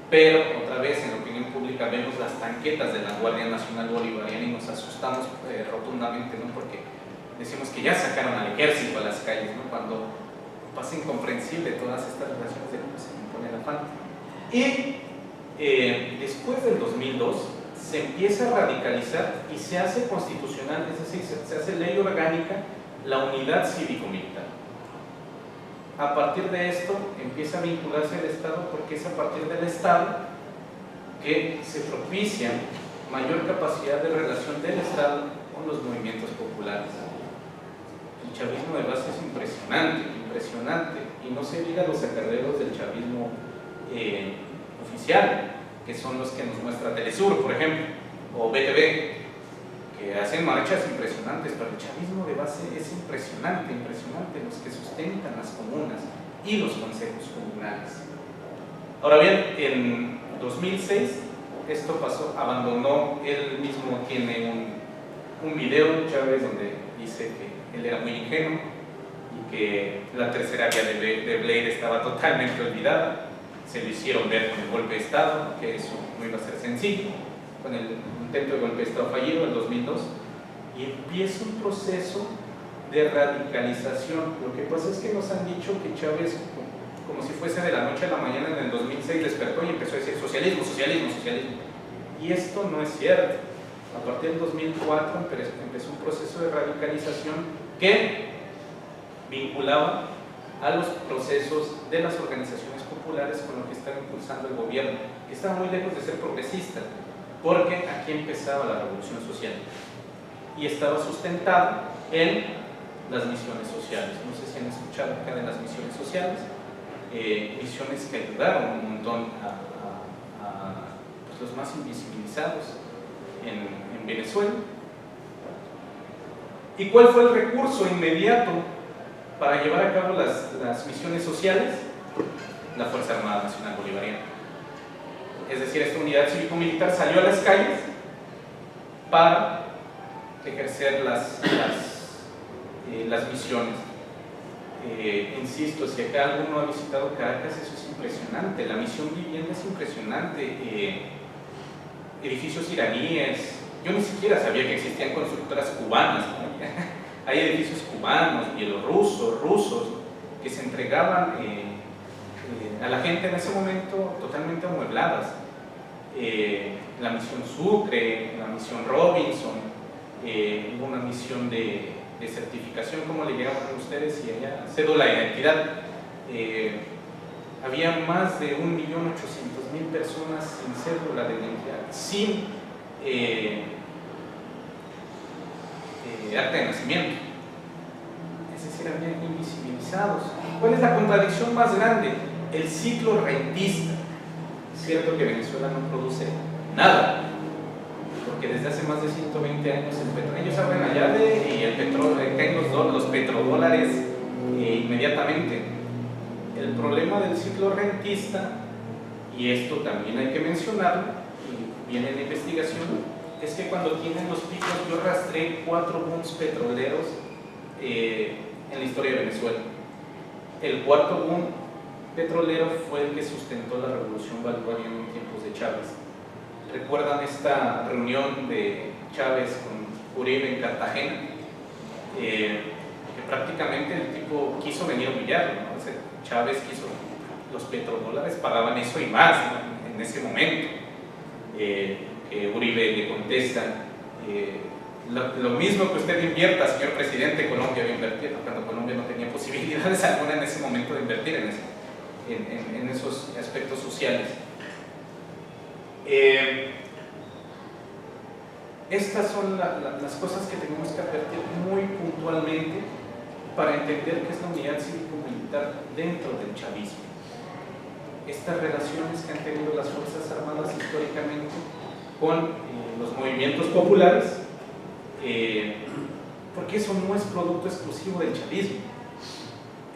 pero otra vez en la opinión pública vemos las tanquetas de la Guardia Nacional Bolivariana y nos asustamos rotundamente, ¿no? Porque decimos que ya sacaron al ejército a las calles, ¿no? Cuando pasa incomprensible todas estas relaciones de cómo se impone la FAN. Y después del 2002 se empieza a radicalizar y se hace constitucional, es decir, se hace ley orgánica la unidad cívico-militar. A partir de esto empieza a vincularse al Estado, porque es a partir del Estado que se propicia mayor capacidad de relación del Estado con los movimientos populares. El chavismo de base es impresionante, impresionante, y no se diga los acarreos del chavismo oficial, que son los que nos muestra Telesur, por ejemplo, o BTV, que hacen marchas impresionantes, pero el chavismo de base es impresionante, impresionante, los que sustentan las comunas y los consejos comunales. Ahora bien, en 2006 esto pasó, abandonó, él mismo tiene un video, Chávez, donde dice que él era muy ingenuo y que la tercera vía de Blair estaba totalmente olvidada. Se lo hicieron ver con el golpe de Estado, que eso no iba a ser sencillo, con el intento de golpe de Estado fallido en 2002, y empieza un proceso de radicalización. Lo que pasa es que nos han dicho que Chávez, como si fuese de la noche a la mañana, en el 2006 despertó y empezó a decir socialismo, socialismo, socialismo, y esto no es cierto. A partir del 2004 empezó un proceso de radicalización que vinculaba a los procesos de las organizaciones populares con lo que estaba impulsando el gobierno, que estaba muy lejos de ser progresista, porque aquí empezaba la revolución social y estaba sustentado en las misiones sociales. No sé si han escuchado acá de las misiones sociales, misiones que ayudaron un montón a pues, los más invisibilizados en Venezuela. ¿Y cuál fue el recurso inmediato para llevar a cabo las misiones sociales? La Fuerza Armada Nacional Bolivariana. Es decir, esta unidad cívico-militar salió a las calles para ejercer las misiones. Insisto, si acá alguno ha visitado Caracas, eso es impresionante. La misión vivienda es impresionante. Edificios iraníes, yo ni siquiera sabía que existían constructoras cubanas, ¿no? Hay edificios cubanos, bielorrusos, rusos, que se entregaban a la gente en ese momento totalmente amuebladas. La misión Sucre, la misión Robinson, hubo una misión de certificación, ¿cómo le llaman ustedes? Y allá, cédula de identidad. Había más de 1.800.000 personas sin cédula de identidad, sin acta de nacimiento. Es decir, habían invisibilizados. ¿Cuál es la contradicción más grande? El ciclo rentista. Es cierto que Venezuela no produce nada, porque desde hace más de 120 años el petróleo, ellos abren la llave y el petróleo, caen los petrodólares inmediatamente. El problema del ciclo rentista, y esto también hay que mencionarlo, y viene en la investigación, es que cuando tienen los picos, yo rastreé 4 booms petroleros en la historia de Venezuela. El cuarto boom petrolero fue el que sustentó la revolución bolivariana en tiempos de Chávez. ¿Recuerdan esta reunión de Chávez con Uribe en Cartagena? Que prácticamente el tipo quiso venir a humillarlo, ¿no? O sea, Chávez quiso, los petrodólares pagaban eso y más, ¿no? En ese momento. Uribe le contesta, lo mismo que usted invierta, señor presidente, Colombia va a invertir, cuando Colombia no tenía posibilidad posibilidades alguna en ese momento de invertir en esos aspectos sociales. Estas son las cosas que tenemos que advertir muy puntualmente para entender qué es la unidad cívico-militar dentro del chavismo. Estas relaciones que han tenido las Fuerzas Armadas históricamente con los movimientos populares, porque eso no es producto exclusivo del chavismo.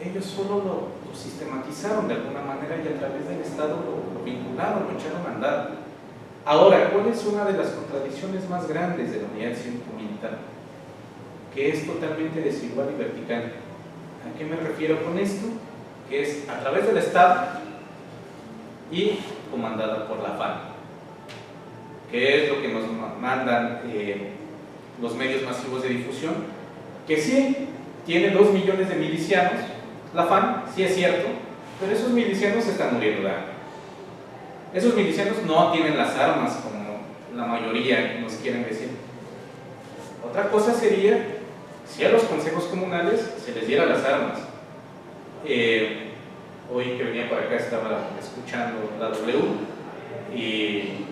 Ellos solo lo sistematizaron de alguna manera y a través del Estado lo vincularon, lo echaron a andar. Ahora, ¿cuál es una de las contradicciones más grandes de la unidad cívico-militar? Que es totalmente desigual y vertical. ¿A qué me refiero con esto? Que es a través del Estado y comandada por la FARC, que es lo que nos mandan los medios masivos de difusión, que sí tiene 2 millones de milicianos, la FARC, sí es cierto, pero esos milicianos se están muriendo de hambre. Esos milicianos no tienen las armas como la mayoría nos quieren decir. Otra cosa sería si a los consejos comunales se les diera las armas. Hoy que venía por acá estaba escuchando la W y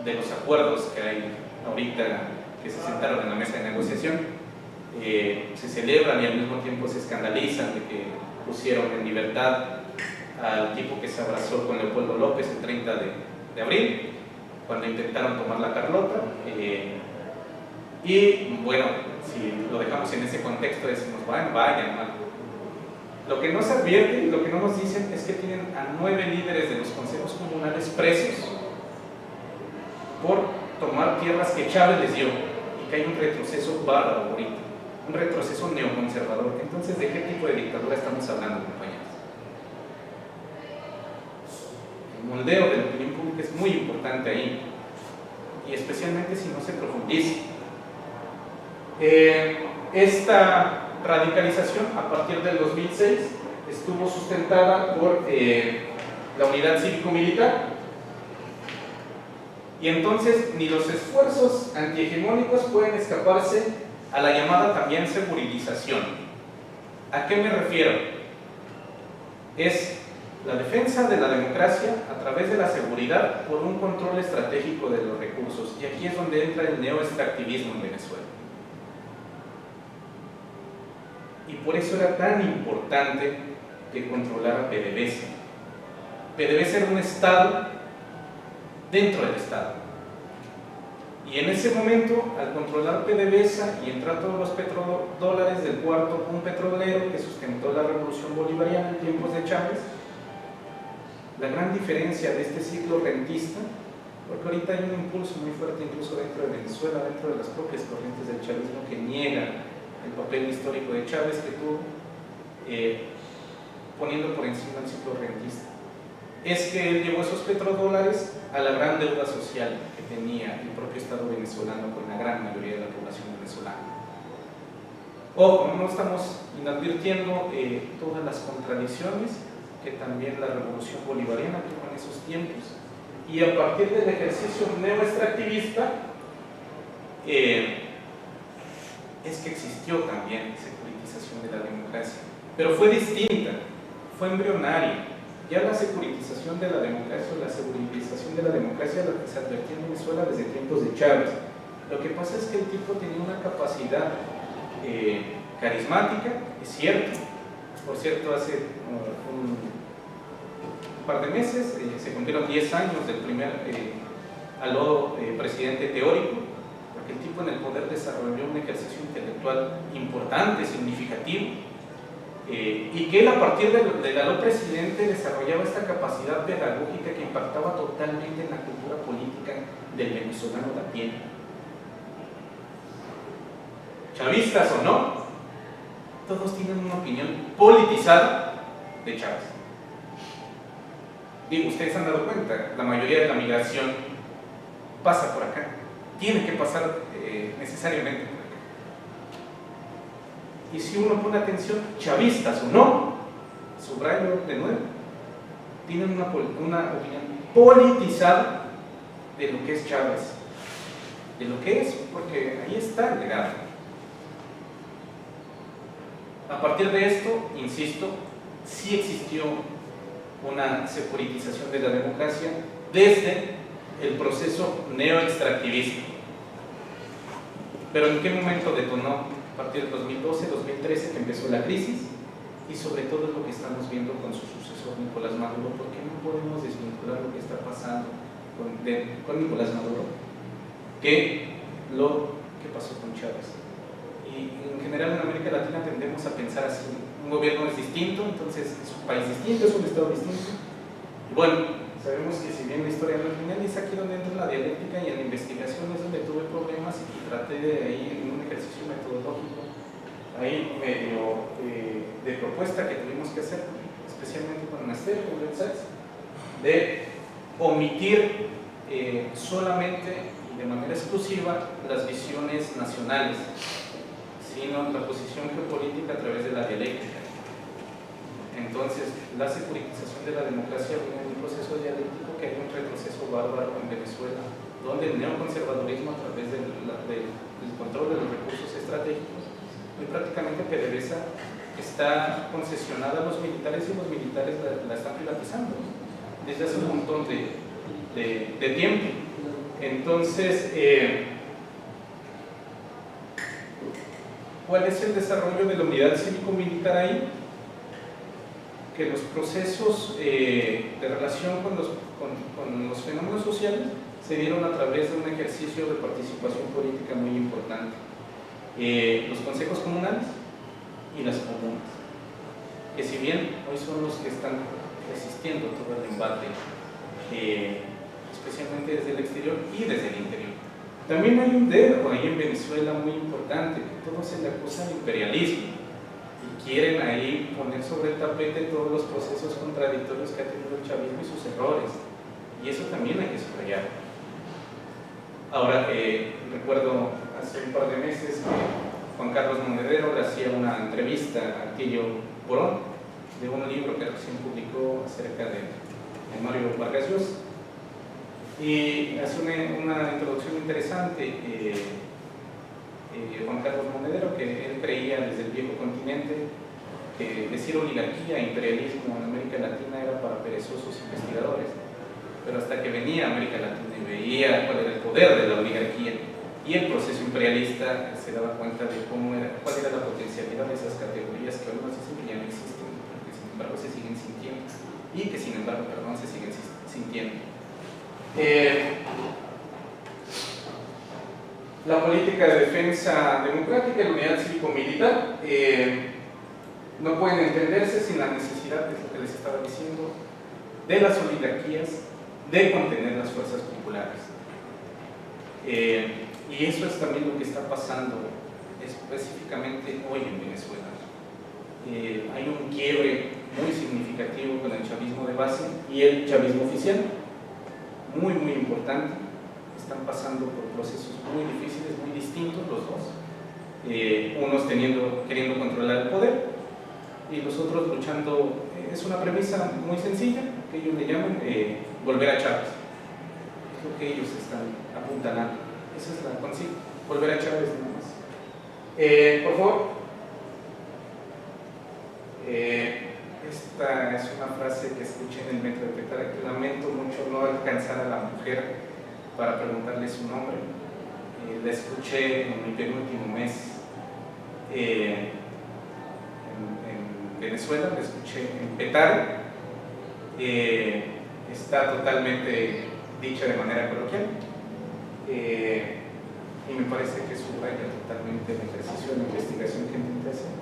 de los acuerdos que hay ahorita que se sentaron en la mesa de negociación, se celebran y al mismo tiempo se escandalizan de que pusieron en libertad al tipo que se abrazó con Leopoldo López el 30 de abril, cuando intentaron tomar la Carlota. Y bueno, si lo dejamos en ese contexto, decimos, bueno, vayan mal. Lo que no se advierte y lo que no nos dicen es que tienen a 9 líderes de los consejos comunales presos por tomar tierras que Chávez les dio, y que hay un retroceso bárbaro ahorita, un retroceso neoconservador. Entonces, ¿de qué tipo de dictadura estamos hablando, compañeros? El moldeo de la opinión pública es muy importante ahí, y especialmente si no se profundiza. Esta radicalización a partir del 2006 estuvo sustentada por la unidad cívico-militar, y entonces ni los esfuerzos antihegemónicos pueden escaparse a la llamada también segurización. ¿A qué me refiero? Es la defensa de la democracia a través de la seguridad por un control estratégico de los recursos, y aquí es donde entra el neoextractivismo en Venezuela. Y por eso era tan importante que controlara PDVSA. PDVSA era un Estado dentro del Estado. Y en ese momento, al controlar PDVSA y entrar todos los petrodólares del cuarto boom petrolero que sustentó la revolución bolivariana en tiempos de Chávez, la gran diferencia de este ciclo rentista, porque ahorita hay un impulso muy fuerte incluso dentro de Venezuela, dentro de las propias corrientes del chavismo, que niegan el papel histórico de Chávez que tuvo, poniendo por encima el ciclo rentista, es que él llevó esos petrodólares a la gran deuda social que tenía el propio Estado venezolano con la gran mayoría de la población venezolana. Ojo, no estamos inadvirtiendo todas las contradicciones que también la revolución bolivariana tuvo en esos tiempos, y a partir del ejercicio neoextractivista es que existió también securitización de la democracia, pero fue distinta, fue embrionaria. Ya la securitización de la democracia o la securitización de la democracia la que se advirtió en Venezuela desde tiempos de Chávez. Lo que pasa es que el tipo tenía una capacidad carismática, es cierto. Por cierto, hace un par de meses se cumplieron 10 años del primer aló presidente teórico, porque el tipo en el poder desarrolló un ejercicio intelectual importante, significativo, y que él a partir del aló presidente desarrollaba esta capacidad pedagógica que impactaba totalmente en la cultura política del venezolano de a pie. Chavistas o no, todos tienen una opinión politizada de Chávez. Digo, ustedes han dado cuenta, la mayoría de la migración pasa por acá, tiene que pasar necesariamente por acá. Y si uno pone atención, chavistas o no, subrayo de nuevo, tienen una opinión politizada de lo que es Chávez, de lo que es, porque ahí está el legado. A partir de esto, insisto, sí existió una securitización de la democracia desde el proceso neoextractivista. Pero ¿en qué momento detonó? A partir del 2012, 2013, que empezó la crisis, y sobre todo lo que estamos viendo con su sucesor Nicolás Maduro, porque no podemos desvincular lo que está pasando con Nicolás Maduro que lo que pasó con Chávez. Y en general en América Latina tendemos a pensar así: un gobierno es distinto, entonces es un país distinto, es un estado distinto. Y bueno, sabemos que si bien la historia no es lineal, es aquí donde entra la dialéctica, y en la investigación es donde tuve problemas y traté de ahí, en un ejercicio metodológico ahí medio de propuesta que tuvimos que hacer, especialmente con Nastel, con Red Sachs, de omitir solamente y de manera exclusiva las visiones nacionales, sino la posición geopolítica a través de la dialéctica. Entonces, la securitización de la democracia viene de un proceso dialéctico, que hay un retroceso bárbaro en Venezuela, donde el neoconservadurismo, a través del control de los recursos estratégicos, y prácticamente PDVSA está concesionada a los militares, y los militares la están privatizando desde hace un montón de tiempo. Entonces, ¿cuál es el desarrollo de la unidad cívico-militar ahí? Que los procesos de relación con los fenómenos sociales se dieron a través de un ejercicio de participación política muy importante. Los consejos comunales y las comunas, que si bien hoy son los que están resistiendo todo el embate, especialmente desde el exterior y desde el interior. También hay un dedo ahí en Venezuela muy importante, que todos se le acusan de imperialismo y quieren ahí poner sobre el tapete todos los procesos contradictorios que ha tenido el chavismo y sus errores, y eso también hay que subrayar. Ahora, recuerdo hace un par de meses que Juan Carlos Monedero le hacía una entrevista a Tillo Borón de un libro que recién publicó acerca de Mario Vargas Llosa, y hace una introducción interesante. Juan Carlos Monedero, que él creía desde el viejo continente que decir oligarquía e imperialismo en América Latina era para perezosos investigadores, pero hasta que venía a América Latina y veía cuál era el poder de la oligarquía y el proceso imperialista, se daba cuenta de cuál era la potencialidad de esas categorías que algunos dicen que ya no existen, pero que sin embargo se siguen sintiendo, y que sin embargo, perdón, se siguen sintiendo. La política de defensa democrática y la unidad cívico-militar no pueden entenderse sin la necesidad, es lo que les estaba diciendo, de las oligarquías, de contener las fuerzas populares. Y eso es también lo que está pasando específicamente hoy en Venezuela. Hay un quiebre muy significativo con el chavismo de base y el chavismo oficial, muy importante. Están pasando por procesos muy difíciles, muy distintos los dos, unos queriendo controlar el poder y los otros luchando. Es una premisa muy sencilla que ellos le llaman volver a Chávez, es lo que ellos están apuntalando. Esa es la consigna, volver a Chávez nada más. Por favor. Esta es una frase que escuché en el metro de Petare, que lamento mucho no alcanzar a la mujer para preguntarle su nombre. La escuché en mi penúltimo mes en Venezuela, la escuché en Petare. Está totalmente dicha de manera coloquial, y me parece que subraya totalmente el ejercicio de la investigación que intenta hacer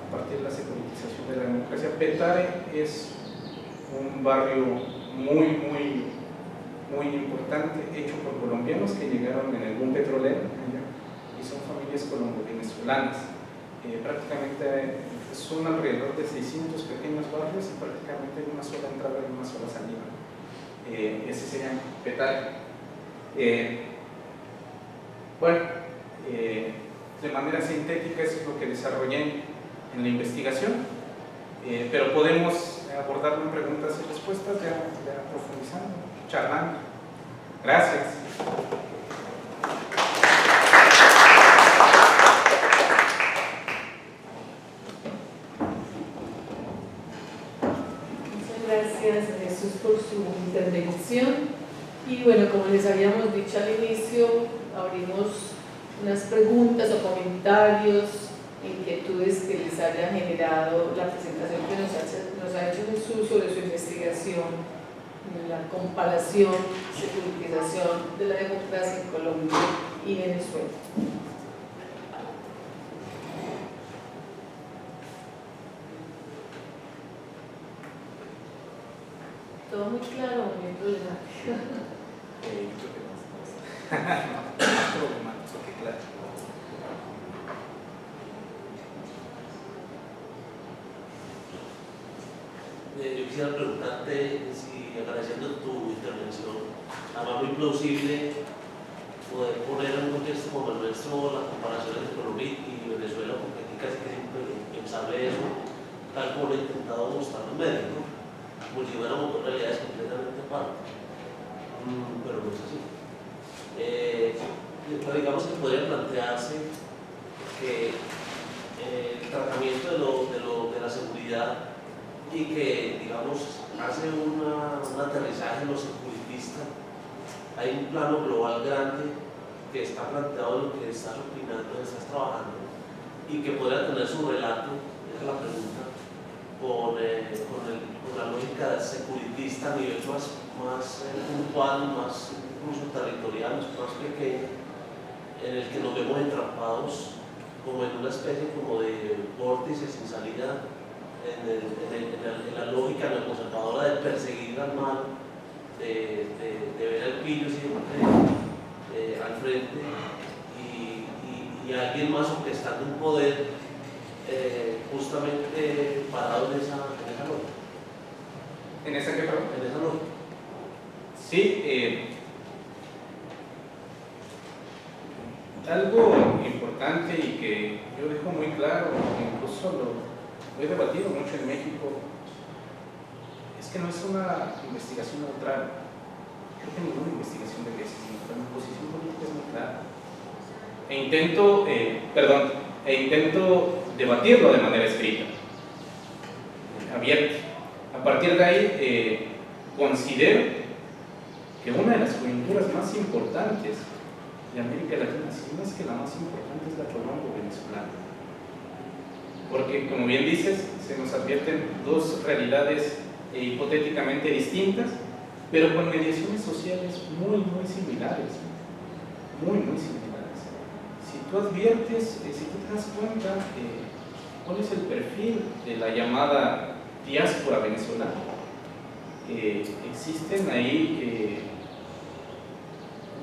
a partir de la securitización de la democracia. Petare es un barrio muy importante, hecho por colombianos que llegaron en el boom petrolero y son familias colombo-venezolanas. Prácticamente son alrededor de 600 pequeños barrios y prácticamente hay una sola entrada y una sola salida. Ese sería Petare. De manera sintética eso es lo que desarrollé en la investigación, pero podemos abordarlo en preguntas y respuestas ya profundizando, charlando. Gracias. gracias Jesús por su intervención. Y bueno, como les habíamos dicho al inicio, abrimos unas preguntas o comentarios, inquietudes que les haya generado la presentación que nos ha hecho Jesús sobre su investigación, la comparación, securitización de la democracia en Colombia y Venezuela. Todo muy claro, muy problemático. Creo que más problemático que claro. Yo quisiera preguntarte si, agradeciendo tu intervención, además muy plausible poder poner en un contexto como el nuestro la comparación entre Colombia y Venezuela, porque aquí casi que siempre pensable eso, tal como lo he intentado mostrar en médico, como si fuéramos dos realidades completamente aparte, pero no es así. Digamos que podría plantearse que el tratamiento de la seguridad y que, digamos, hace un aterrizaje en lo securitista. Hay un plano global grande que está planteado en lo que estás opinando, estás trabajando, y que podría tener su relato, esa es la pregunta, con la lógica securitista a nivel más puntual, más incluso territorial, más pequeño, en el que nos vemos entrampados como en una especie como de vórtice sin salida, en la lógica neoconservadora de perseguir al mal, de ver al pillo siempre al frente y alguien más orquestando un poder justamente parado en esa lógica. ¿En esa qué, perdón? En esa lógica. Sí, algo importante y que yo dejo muy claro, incluso lo he debatido mucho en México, es que no es una investigación neutral. Creo que ninguna investigación debería ser neutral. Mi posición política es muy clara. E intento debatirlo de manera escrita, abierta. A partir de ahí, considero que una de las coyunturas más importantes de América Latina, si no es que la más importante, es la colombo-venezolana. Porque, como bien dices, se nos advierten dos realidades hipotéticamente distintas, pero con mediaciones sociales muy similares. Muy similares. Si tú adviertes, si tú te das cuenta cuál es el perfil de la llamada diáspora venezolana, existen ahí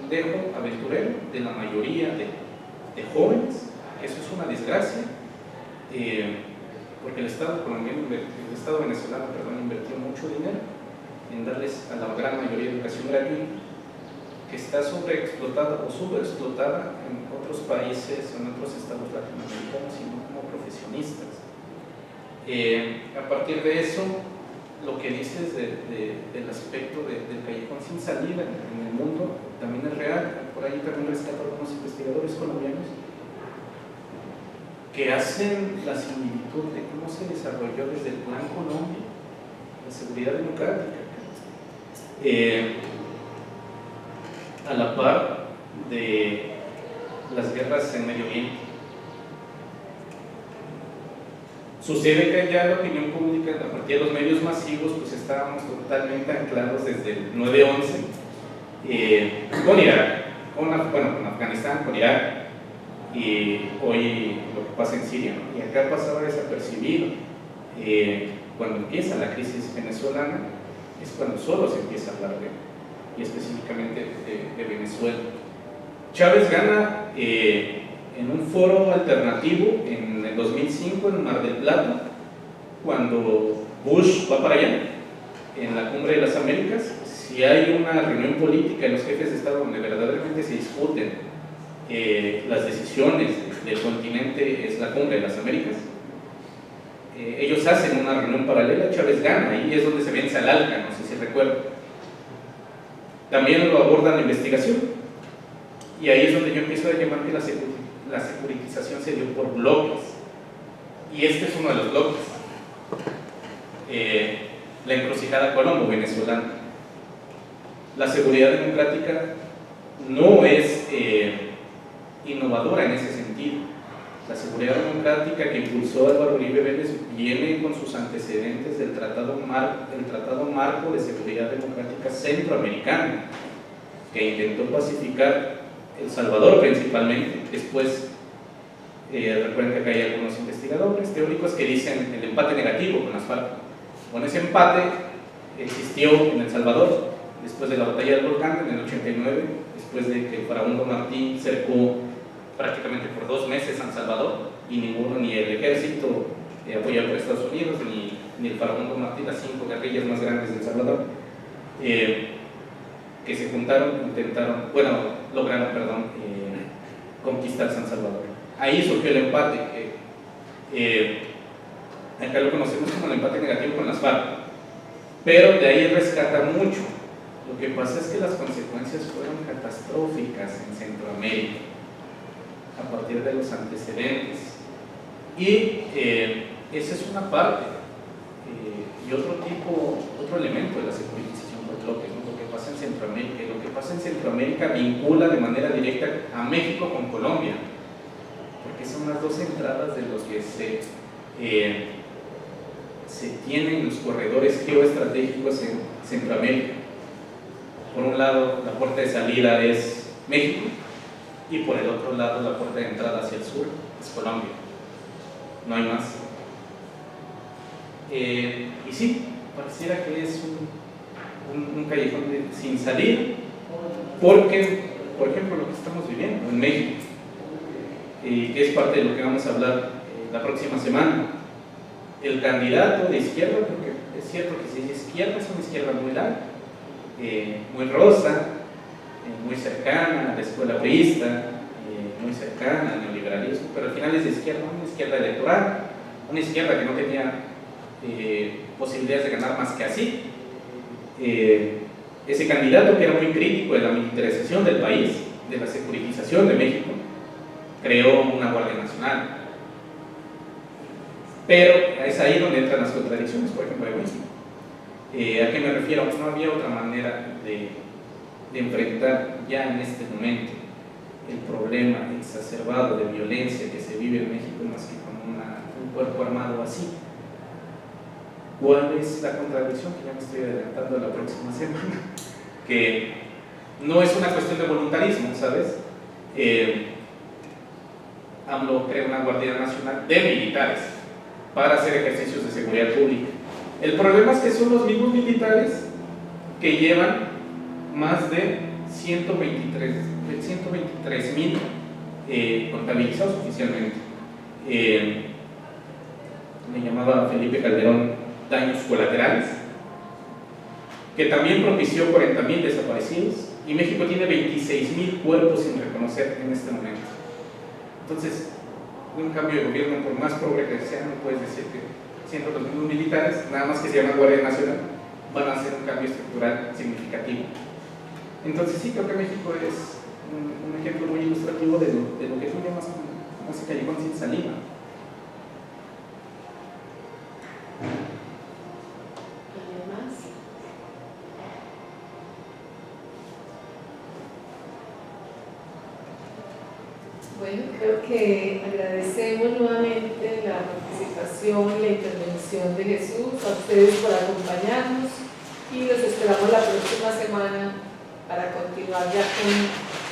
un dejo aventurero de la mayoría de jóvenes. Eso es una desgracia. Porque el Estado venezolano invirtió mucho dinero en darles a la gran mayoría de educación gratuita, que está sobreexplotada o subexplotada en otros países o en otros estados latinoamericanos, sino como profesionistas. A partir de eso, lo que dices del aspecto del callejón sin salida en el mundo también es real. Por ahí también rescato algunos investigadores colombianos que hacen la similitud de cómo se desarrolló desde el Plan Colombia la seguridad democrática, a la par de las guerras en Medio Oriente. Sucede que ya la opinión pública, a partir de los medios masivos, pues estábamos totalmente anclados desde el 9/11 con Irak, con Afganistán, con Irak, y hoy lo que pasa en Siria, ¿no? Y acá pasaba desapercibido. Cuando empieza la crisis venezolana es cuando solo se empieza a hablar y específicamente de Venezuela. Chávez gana en un foro alternativo en el 2005 en Mar del Plata, cuando Bush va para allá, en la Cumbre de las Américas. Si hay una reunión política de los jefes de Estado donde verdaderamente se discuten las decisiones del continente, es la Cumbre de las Américas. Ellos hacen una reunión paralela, Chávez gana, ahí es donde se vence al ALCA, no sé si recuerdan. También lo aborda la investigación, y ahí es donde yo empiezo a llamar que la securitización se dio por bloques, y este es uno de los bloques. la encrucijada colombo-venezolana. La seguridad democrática no es innovadora en ese sentido. La seguridad democrática que impulsó Álvaro Uribe Vélez viene con sus antecedentes del Tratado Marco de Seguridad Democrática Centroamericano, que intentó pacificar El Salvador principalmente. Después, recuerden que acá hay algunos investigadores teóricos que dicen el empate negativo con las FARC. Bueno, ese empate existió en El Salvador después de la batalla del volcán en el 89, después de que el farabundo Martí cercó prácticamente por 2 meses San Salvador, y ninguno, ni el ejército apoyado por Estados Unidos, ni el farabundo Martí, las 5 guerrillas más grandes de El Salvador, que se juntaron, lograron conquistar San Salvador. Ahí surgió el empate, que acá lo conocemos como el empate negativo con las FARC, pero de ahí rescata mucho. Lo que pasa es que las consecuencias fueron catastróficas en Centroamérica a partir de los antecedentes, y esa es una parte, y otro elemento de la securitización por bloques, ¿no? Lo que pasa en Centroamérica. Lo que pasa en Centroamérica vincula de manera directa a México con Colombia, porque son las 2 entradas de los que se tienen los corredores geoestratégicos en Centroamérica. Por un lado, la puerta de salida es México, y por el otro lado, la puerta de entrada hacia el sur es Colombia. No hay más. Y sí, pareciera que es un callejón sin salir, porque, por ejemplo, lo que estamos viviendo en México, que es parte de lo que vamos a hablar la próxima semana, el candidato de izquierda, porque es cierto que si es izquierda, es una izquierda muy larga, muy rosa, muy cercana a la escuela priista, muy cercana al neoliberalismo, pero al final es de izquierda, una izquierda electoral, una izquierda que no tenía posibilidades de ganar más que así. Ese candidato, que era muy crítico de la militarización del país, de la securitización de México, creó una Guardia Nacional. Pero es ahí donde entran las contradicciones, por ejemplo, de México. ¿A qué me refiero? No había otra manera de enfrentar ya en este momento el problema exacerbado de violencia que se vive en México más que con un cuerpo armado así. ¿Cuál es la contradicción? Que ya me estoy adelantando a la próxima semana, que no es una cuestión de voluntarismo, ¿sabes? AMLO crea una Guardia Nacional de militares para hacer ejercicios de seguridad pública. El problema es que son los mismos militares que llevan más de 123,000 contabilizados oficialmente. Me llamaba Felipe Calderón daños colaterales, que también propició 40,000 desaparecidos, y México tiene 26,000 cuerpos sin reconocer en este momento. Entonces, un cambio de gobierno, por más progre que sea, no puedes decir que siendo los mismos militares, nada más que se llama Guardia Nacional, van a hacer un cambio estructural significativo. Entonces sí, creo que México es un ejemplo muy ilustrativo de lo que tú llamas como ese callejón sin salida. ¿Alguien más? Bueno, creo que agradecemos nuevamente la participación y la intervención de Jesús, a ustedes por acompañarnos, y los esperamos la próxima semana para continuar ya con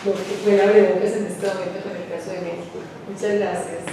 lo que fuera abrebocas en este momento con el caso de México. Muchas gracias.